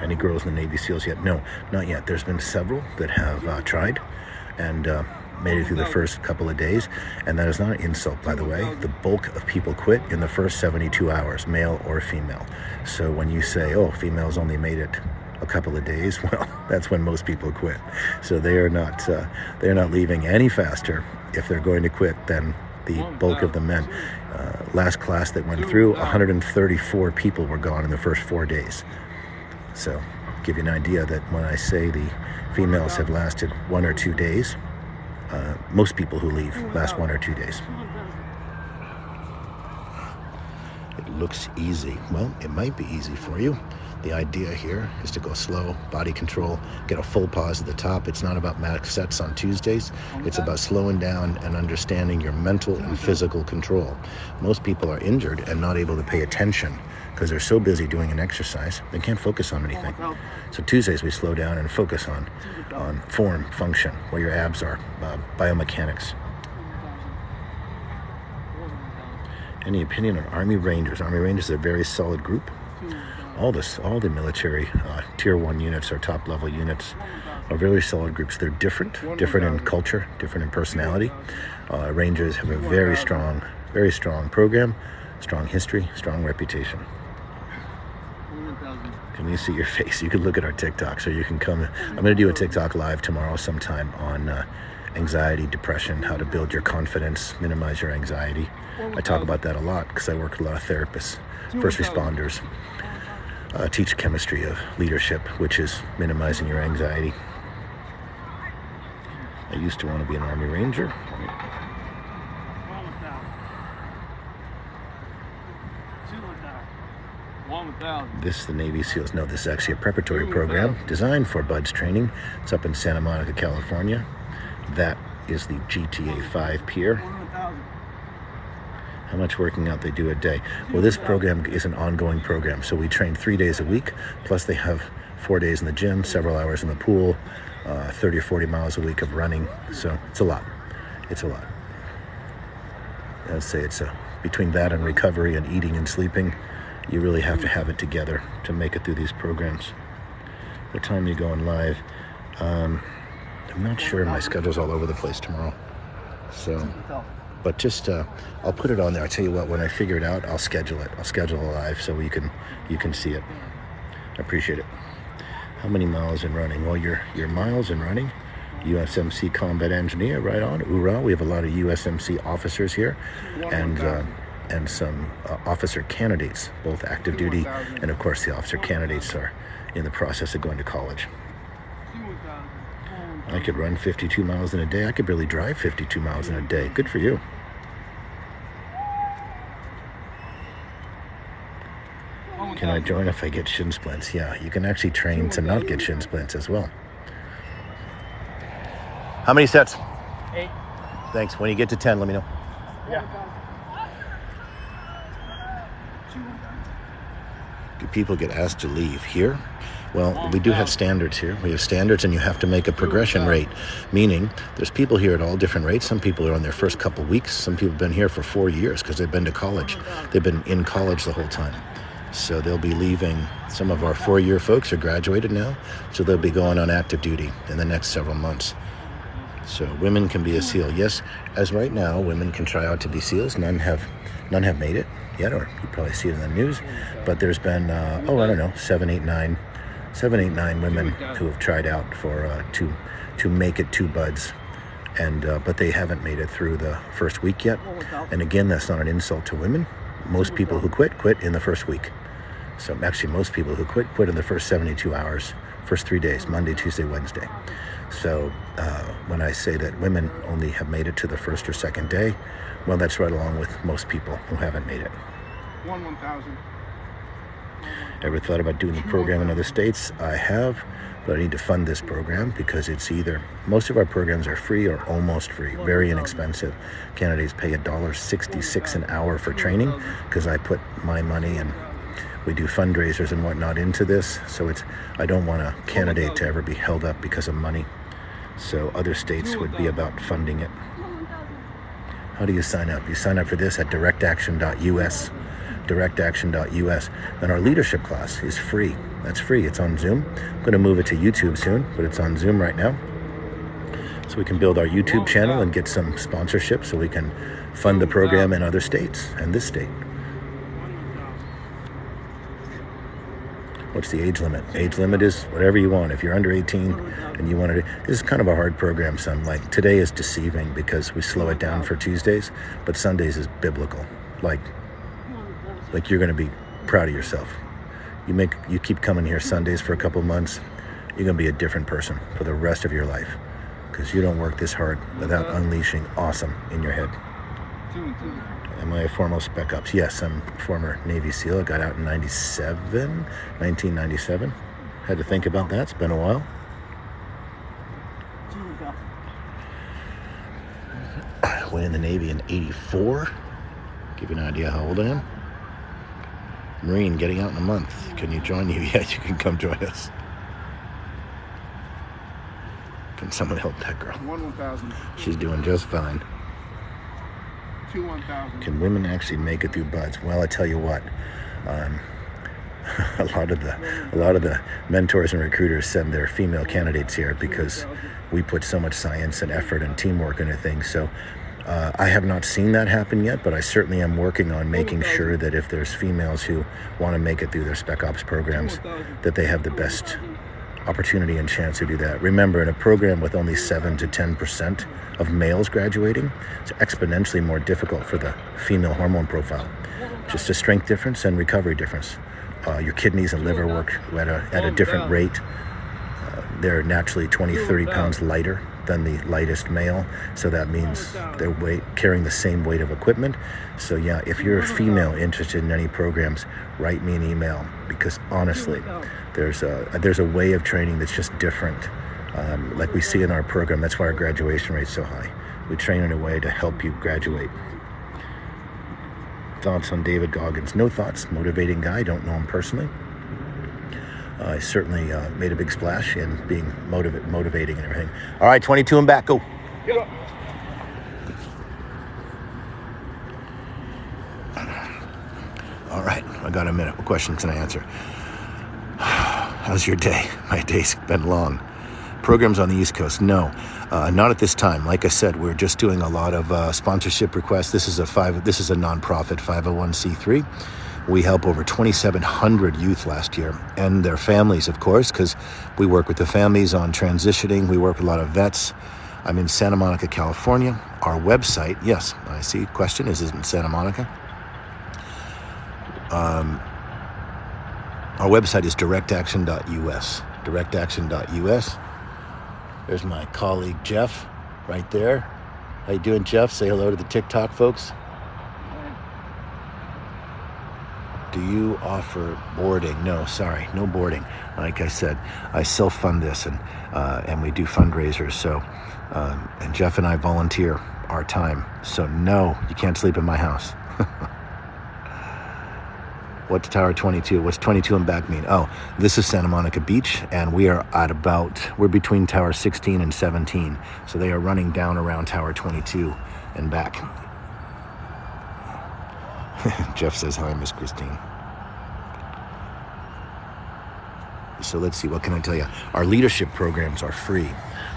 Any girls in the Navy SEALs yet? No, not yet. There's been several that have tried and made it through the first couple of days, and that is not an insult, by the way. The bulk of people quit in the first 72 hours, male or female. So when you say, oh, females only made it a couple of days, well, that's when most people quit. So they're not leaving any faster if they're going to quit than the bulk of the men. Last class that went through, 134 people were gone in the first 4 days. So give you an idea that when I say the females have lasted 1 or 2 days, most people who leave last 1 or 2 days. It looks easy. Well, it might be easy for you. The idea here is to go slow, body control, get a full pause at the top. It's not about max sets on Tuesdays. It's about slowing down and understanding your mental and physical control. Most people are injured and not able to pay attention because they're so busy doing an exercise, they can't focus on anything. So Tuesdays we slow down and focus on form, function, where your abs are, biomechanics. Any opinion on Army Rangers? Army Rangers are a very solid group. All the military tier 1 units or top level units are very solid groups. They're different in culture, different in personality. Rangers have a very strong program, strong history, strong reputation. Can you see your face? You can look at our TikTok, so you can come. I'm going to do a TikTok live tomorrow sometime on anxiety, depression, how to build your confidence, minimize your anxiety. I talk about that a lot because I work with a lot of therapists, first responders. Teach chemistry of leadership, which is minimizing your anxiety. I used to want to be an Army Ranger. This is the Navy SEALs. No, this is actually a preparatory program designed for BUDS training. It's up in Santa Monica, California. That is the GTA 5 pier. How much working out they do a day? Well, this program is an ongoing program. So we train 3 days a week, plus they have 4 days in the gym, several hours in the pool, 30 or 40 miles a week of running. So it's a lot. It's a lot. I'd say it's between that and recovery and eating and sleeping, you really have to have it together to make it through these programs. What time are you going live? I'm not sure. My schedule's all over the place tomorrow. So, but just, I'll put it on there. I'll tell you what, when I figure it out, I'll schedule it. I'll schedule a live so you can see it. I appreciate it. How many miles in running? Well, your miles in running, USMC combat engineer, right on. Hoorah. We have a lot of USMC officers here and some officer candidates, both active duty and of course the officer candidates are in the process of going to college. I could run 52 miles in a day. I could barely drive 52 miles in a day. Good for you. Can I join if I get shin splints? Yeah, you can actually train to not get shin splints as well. How many sets? 8. Thanks. When you get to 10, let me know. Yeah. Do people get asked to leave here? Well, we do have standards here. We have standards, and you have to make a progression rate, meaning there's people here at all different rates. Some people are on their first couple weeks. Some people have been here for 4 years because they've been to college. They've been in college the whole time. So they'll be leaving. Some of our 4-year folks are graduated now, so they'll be going on active duty in the next several months. So women can be a SEAL. Yes, as right now, women can try out to be SEALs. None have made it yet, or you probably see it in the news. But there's been, 7, 8, 9 women who have tried out for to make it to BUDS, and but they haven't made it through the first week yet. And again, that's not an insult to women. Most people who quit in the first week. So actually, most people who quit in the first 72 hours, first 3 days, Monday, Tuesday, Wednesday. So when I say that women only have made it to the first or second day, well, that's right along with most people who haven't made it. 1,000. Ever thought about doing the program in other states? I have, but I need to fund this program because it's either, most of our programs are free or almost free, very inexpensive. Candidates pay $1.66 an hour for training because I put my money and we do fundraisers and whatnot into this. So I don't want a candidate to ever be held up because of money. So other states would be about funding it. How do you sign up? You sign up for this at directaction.us. Directaction.us. And our leadership class is free. That's free. It's on Zoom. I'm going to move it to YouTube soon, but it's on Zoom right now. So we can build our YouTube channel and get some sponsorship so we can fund the program in other states and this state. What's the age limit? Age limit is whatever you want. If you're under 18 and you want to, this is kind of a hard program. Some like today is deceiving because we slow it down for Tuesdays, but Sundays is biblical. Like you're going to be proud of yourself. You keep coming here Sundays for a couple months, you're going to be a different person for the rest of your life because you don't work this hard without unleashing awesome in your head. Am I a formal Spec Ops? Yes, I'm a former Navy SEAL. I got out in 1997. Had to think about that. It's been a while. I went in the Navy in 84. Give you an idea how old I am. Marine, getting out in a month. Can you join you? Yeah, you can come join us. Can someone help that girl? 1,000. She's doing just fine. 1,000. Can women actually make it through buds? Well, I tell you what, a lot of the mentors and recruiters send their female candidates here because we put so much science and effort and teamwork into things. So I have not seen that happen yet, but I certainly am working on making sure that if there's females who want to make it through their Spec Ops programs, that they have the best opportunity and chance to do that. Remember, in a program with only 7 to 10% of males graduating, it's exponentially more difficult for the female hormone profile. Just a strength difference and recovery difference. Your kidneys and liver work at a different rate. They're naturally 20, 30 pounds lighter than the lightest male, so that means they're carrying the same weight of equipment. So yeah, if you're a female interested in any programs, write me an email, because honestly, there's a way of training that's just different. Like we see in our program, that's why our graduation rate's so high. We train in a way to help you graduate. Thoughts on David Goggins? No thoughts. Motivating guy. Don't know him personally. I certainly made a big splash in being motivating and everything. All right, 22 and back. Go. All right, I got a minute. What question can I answer? How's your day? My day's been long. Programs on the East Coast? No, not at this time. Like I said, we're just doing a lot of sponsorship requests. This is a nonprofit 501c3. We help over 2,700 youth last year and their families, of course, because we work with the families on transitioning. We work with a lot of vets. I'm in Santa Monica, California. Our website, yes, I see. Question is in Santa Monica. Our website is directaction.us. Directaction.us. There's my colleague Jeff, right there. How you doing, Jeff? Say hello to the TikTok folks. Do you offer boarding? No, sorry, no boarding. Like I said, I self-fund this, and we do fundraisers. So, and Jeff and I volunteer our time. So no, you can't sleep in my house. What's Tower 22? What's 22 and back mean? Oh, this is Santa Monica Beach, and we're between Tower 16 and 17. So they are running down around Tower 22 and back. Jeff says, hi, Miss Christine. So let's see, what can I tell you? Our leadership programs are free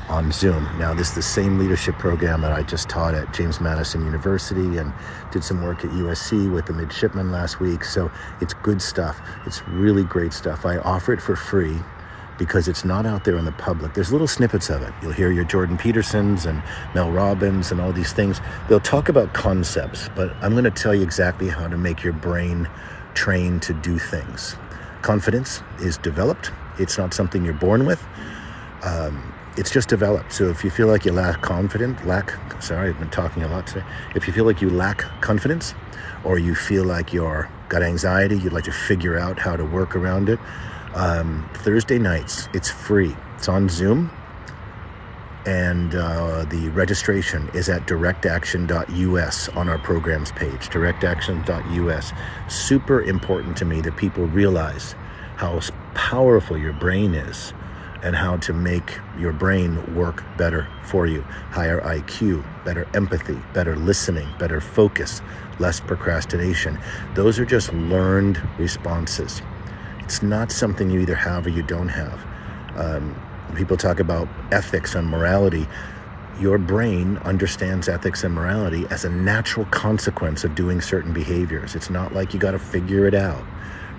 on Zoom. Now, this is the same leadership program that I just taught at James Madison University and did some work at USC with the midshipmen last week. So it's good stuff. It's really great stuff. I offer it for free because it's not out there in the public. There's little snippets of it. You'll hear your Jordan Petersons and Mel Robbins and all these things. They'll talk about concepts, but I'm going to tell you exactly how to make your brain train to do things. Confidence is developed. It's not something you're born with. It's just developed. So if you feel like you I've been talking a lot today. If you feel like you lack confidence, or you feel like you've got anxiety, you'd like to figure out how to work around it, Thursday nights, it's free. It's on Zoom, and the registration is at directaction.us on our programs page, directaction.us. Super important to me that people realize how powerful your brain is and how to make your brain work better for you. Higher IQ, better empathy, better listening, better focus, less procrastination. Those are just learned responses. It's not something you either have or you don't have. People talk about ethics and morality. Your brain understands ethics and morality as a natural consequence of doing certain behaviors. It's not like you got to figure it out,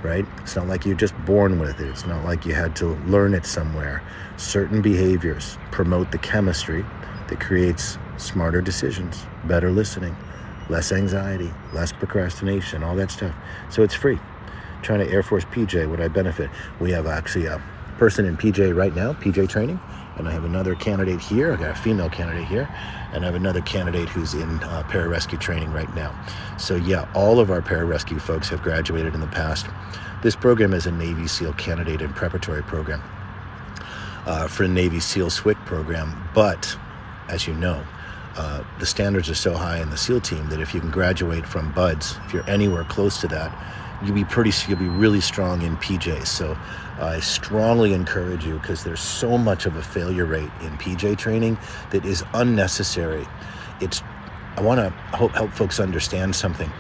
right? It's not like you're just born with it. It's not like you had to learn it somewhere. Certain behaviors promote the chemistry that creates smarter decisions, better listening, less anxiety, less procrastination, all that stuff. So it's free. Trying to Air Force PJ, would I benefit? We have actually a person in PJ right now, PJ training, and I have another candidate here. I got a female candidate here, and I have another candidate who's in pararescue training right now. So yeah, all of our pararescue folks have graduated in the past. This program is a Navy SEAL candidate and preparatory program for a Navy SEAL SWCC program, but as you know, the standards are so high in the SEAL team that if you can graduate from BUDS, if you're anywhere close to that, you'll be really strong in PJ. So I strongly encourage you, because there's so much of a failure rate in PJ training that is unnecessary. I want to help folks understand something.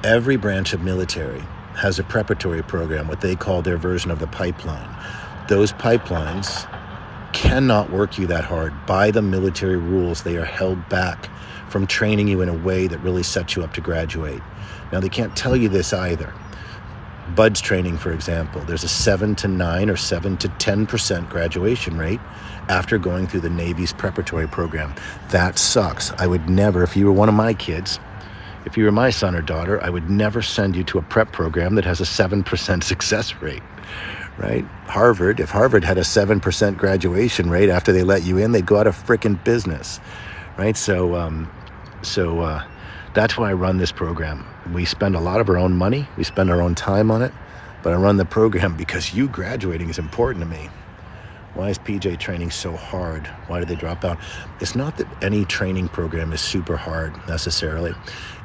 Every branch of military has a preparatory program, what they call their version of the pipeline. Those pipelines cannot work you that hard. By the military rules, they are held back from training you in a way that really sets you up to graduate. Now, they can't tell you this either. BUDS training, for example, there's a 7 to 9 or 7 to 10% graduation rate after going through the Navy's preparatory program. That sucks. I would never, if you were one of my kids, if you were my son or daughter, I would never send you to a prep program that has a 7% success rate, right? Harvard, if Harvard had a 7% graduation rate after they let you in, they'd go out of frickin' business, right? So that's why I run this program. We spend a lot of our own money. We spend our own time on it. But I run the program because you graduating is important to me. Why is PJ training so hard? Why do they drop out? It's not that any training program is super hard necessarily.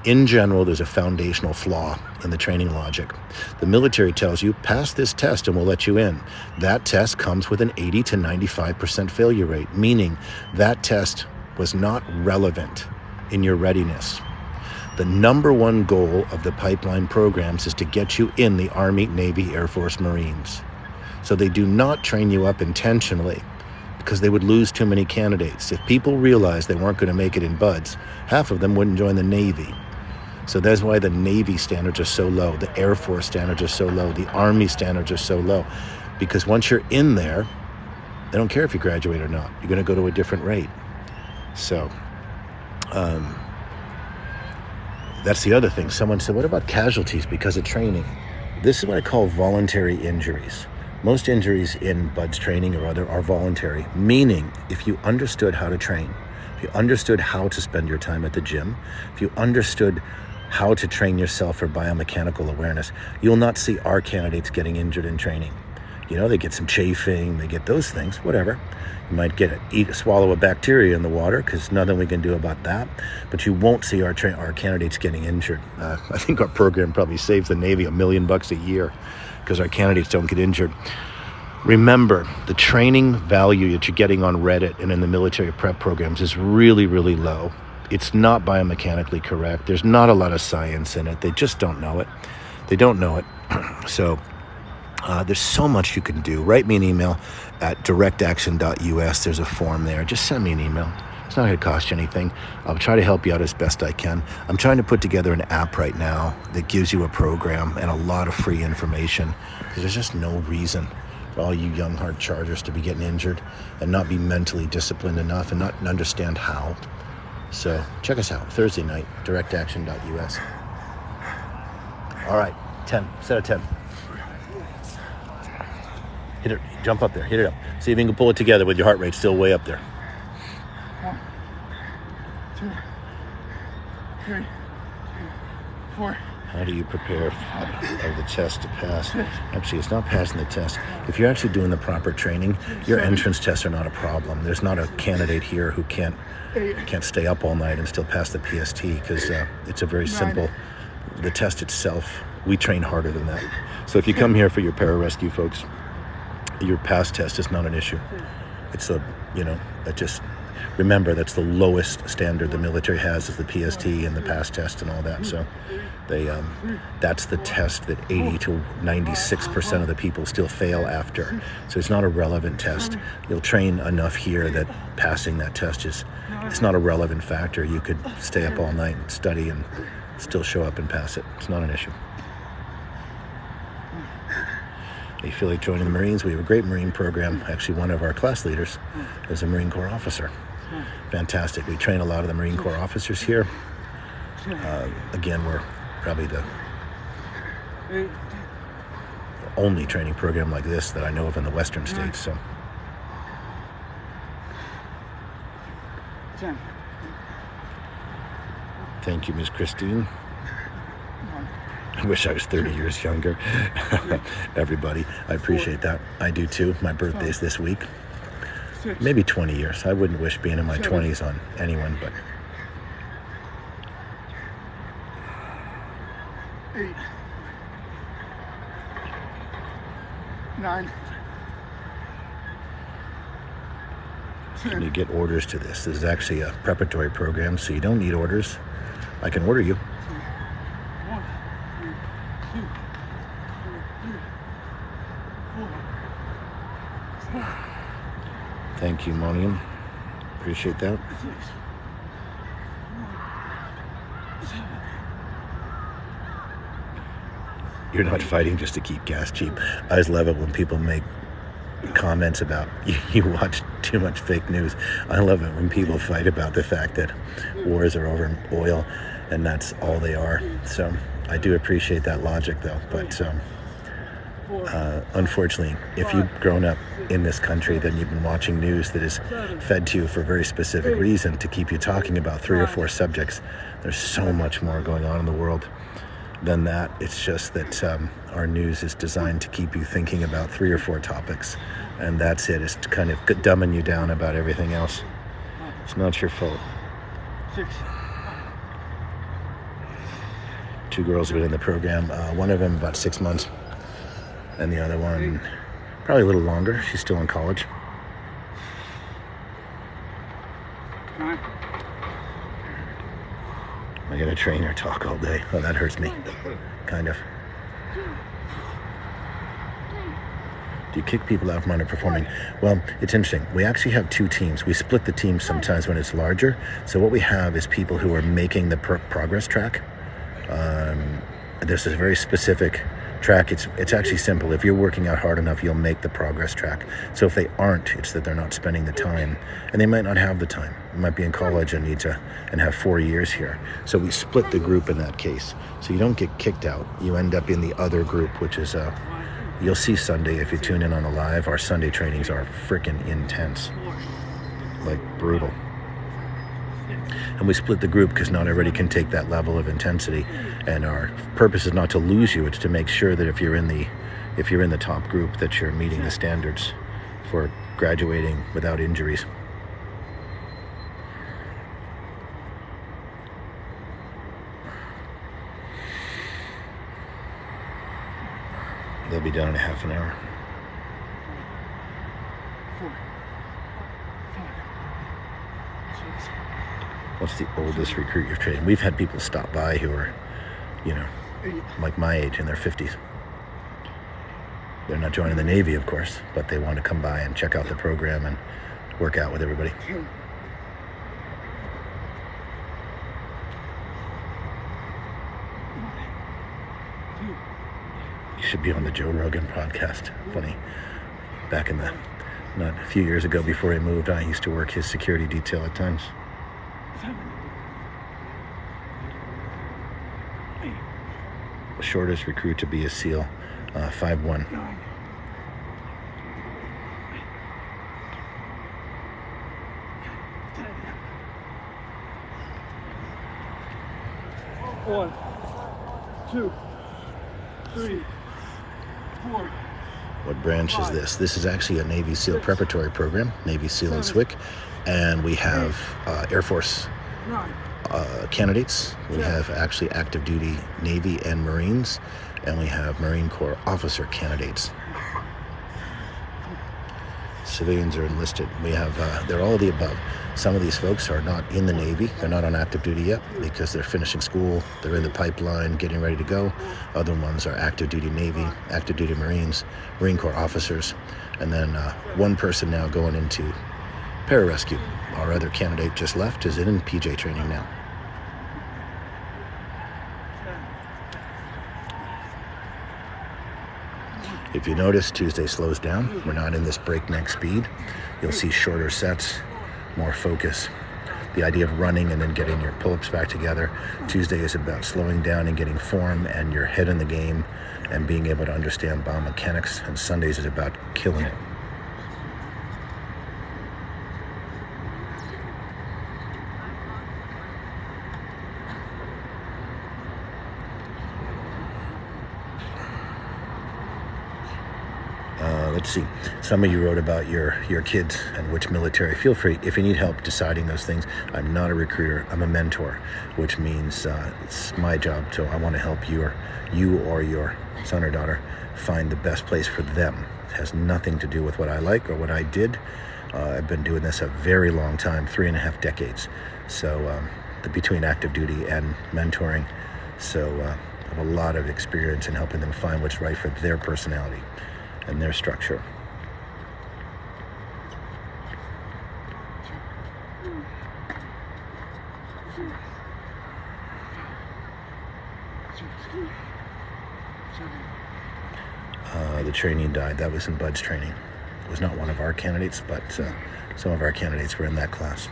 In general, there's a foundational flaw in the training logic. The military tells you, pass this test and we'll let you in. That test comes with an 80 to 95% failure rate, meaning that test was not relevant in your readiness. The number one goal of the pipeline programs is to get you in the Army, Navy, Air Force, Marines. So they do not train you up intentionally because they would lose too many candidates. If people realized they weren't going to make it in BUDS, half of them wouldn't join the Navy. So that's why the Navy standards are so low, the Air Force standards are so low, the Army standards are so low. Because once you're in there, they don't care if you graduate or not. You're going to go to a different rate. So, that's the other thing. Someone said, what about casualties because of training? This is what I call voluntary injuries. Most injuries in BUDS training or other are voluntary, meaning if you understood how to train, if you understood how to spend your time at the gym, if you understood how to train yourself for biomechanical awareness, you'll not see our candidates getting injured in training. You know, they get some chafing, they get those things, whatever. You might swallow a bacteria in the water because nothing we can do about that. But you won't see our candidates getting injured. I think our program probably saves the Navy $1 million a year because our candidates don't get injured. Remember, the training value that you're getting on Reddit and in the military prep programs is really, really low. It's not biomechanically correct. There's not a lot of science in it. They just don't know it. They don't know it. So there's so much you can do. Write me an email at directaction.us. There's a form there. Just send me an email. It's not going to cost you anything. I'll try to help you out as best I can. I'm trying to put together an app right now that gives you a program and a lot of free information. There's just no reason for all you young hard chargers to be getting injured and not be mentally disciplined enough and not understand how. So check us out Thursday night, directaction.us. All right, 10. Set of 10. Hit it, jump up there, hit it up. See if you can pull it together with your heart rate still way up there. 1, 2, 3, 4. How do you prepare for the test to pass? Actually, it's not passing the test. If you're actually doing the proper training, your entrance tests are not a problem. There's not a candidate here who can't stay up all night and still pass the PST because it's a very simple, the test itself, we train harder than that. So if you come here for your pararescue folks, your pass test is not an issue. It's that just remember that's the lowest standard the military has is the PST and the pass test and all that. So that's the test that 80 to 96% of the people still fail after. So it's not a relevant test. You'll train enough here that passing that test it's not a relevant factor. You could stay up all night and study and still show up and pass it. It's not an issue. You feel like joining the Marines? We have a great Marine program. Actually, one of our class leaders is a Marine Corps officer. Fantastic. We train a lot of the Marine Corps officers here. Again, we're probably the only training program like this that I know of in the Western states. So, thank you, Ms. Christine. I wish I was 30 years younger. Everybody, I appreciate that. I do too. My birthday's this week. Maybe 20 years. I wouldn't wish being in my 20s on anyone, but 8, 9, 10. you get orders to this. This is actually a preparatory program, so you don't need orders. I can order you. 1, 2, 3, 4, 5. Thank you, Monium. Appreciate that. 6, 7. You're not fighting just to keep gas cheap. I always love it when people make comments about you watch too much fake news. I love it when people fight about the fact that wars are over oil and that's all they are. So I do appreciate that logic though. But unfortunately, if you've grown up in this country, then you've been watching news that is fed to you for a very specific reason to keep you talking about 3 or 4 subjects. There's so much more going on in the world than that. It's just that our news is designed to keep you thinking about 3 or 4 topics, and that's it. It's kind of dumbing you down about everything else. It's not your fault. 6. 2 girls have been in the program. One of them about 6 months, and the other one probably a little longer. She's still in college. 9. I gotta train her talk all day. Oh, that hurts me. Kind of. Do you kick people out from underperforming? Well, it's interesting. We actually have 2 teams. We split the teams sometimes when it's larger. So what we have is people who are making the progress track. This is a very specific track. It's actually simple. If you're working out hard enough, you'll make the progress track. So if they aren't, it's that they're not spending the time, and they might not have the time. They might be in college and and have 4 years here. So we split the group in that case. So you don't get kicked out. You end up in the other group, which is you'll see Sunday if you tune in on the live. Our Sunday trainings are freaking intense, like brutal. And we split the group because not everybody can take that level of intensity. And our purpose is not to lose you; it's to make sure that if you're in the top group, that you're meeting the standards for graduating without injuries. They'll be done in a half an hour. 4, 5, 6. What's the oldest recruit you've trained? We've had people stop by who are, like my age in their 50s. They're not joining the Navy, of course, but they want to come by and check out the program and work out with everybody. 10. You should be on the Joe Rogan podcast. Funny. Back in not a few years ago before he moved, I used to work his security detail at times. 7. The shortest recruit to be a SEAL, 5'1". 9. 1, 2, 3, 4. What branch is this? This is actually a Navy SEAL preparatory program, Navy SEAL and SWCC, and we have Air Force 9. Candidates. We have actually active duty Navy and Marines, and we have Marine Corps officer candidates. 1, civilians are enlisted. We have, they're all of the above. Some of these folks are not in the Navy. They're not on active duty yet because they're finishing school. They're in the pipeline, getting ready to go. Other ones are active duty Navy, active duty Marines, Marine Corps officers, and then one person now going into pararescue. Our other candidate just left, is in PJ training now. If you notice, Tuesday slows down. We're not in this breakneck speed. You'll see shorter sets, more focus. The idea of running and then getting your pull-ups back together. Tuesday is about slowing down and getting form and your head in the game and being able to understand biomechanics. And Sundays is about killing it. Let's see. Some of you wrote about your kids and which military. Feel free, if you need help deciding those things. I'm not a recruiter. I'm a mentor, which means it's my job. So I want to help you or your son or daughter find the best place for them. It has nothing to do with what I like or what I did. I've been doing this a very long time, 3.5 decades. So between active duty and mentoring. So I have a lot of experience in helping them find what's right for their personality and their structure. The training died. That was in Bud's training. It was not one of our candidates, but some of our candidates were in that class.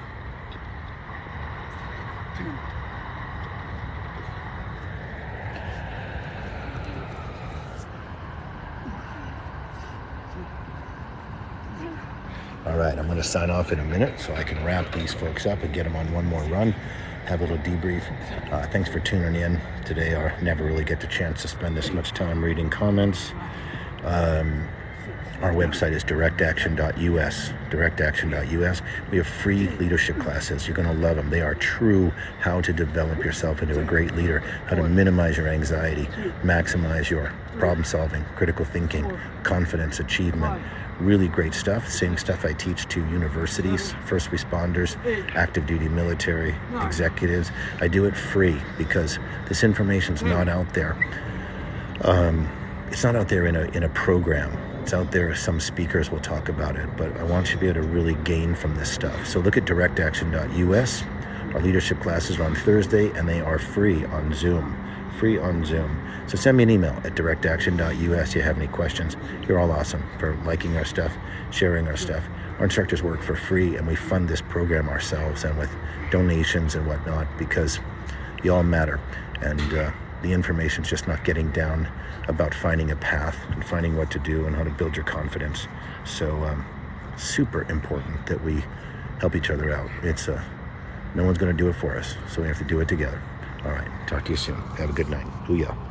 All right, I'm going to sign off in a minute so I can wrap these folks up and get them on one more run, have a little debrief. Thanks for tuning in today. I never really get the chance to spend this much time reading comments. Our website is directaction.us, directaction.us. We have free leadership classes. You're going to love them. They are true how to develop yourself into a great leader, how to minimize your anxiety, maximize your problem solving, critical thinking, confidence, achievement. Really great stuff. Same stuff I teach to universities, first responders, active duty military, executives. I do it free because this information's not out there. It's not out there in a program. It's out there. Some speakers will talk about it, but I want you to be able to really gain from this stuff. So look at directaction.us. Our leadership classes are on Thursday, and they are free on Zoom. Free on Zoom. So send me an email at directaction.us if you have any questions. You're all awesome for liking our stuff, sharing our stuff. Our instructors work for free, and we fund this program ourselves and with donations and whatnot because you all matter. And the information's just not getting down about finding a path and finding what to do and how to build your confidence. So super important that we help each other out. It's no one's going to do it for us, so we have to do it together. All right, talk to you soon. Have a good night. Booyah.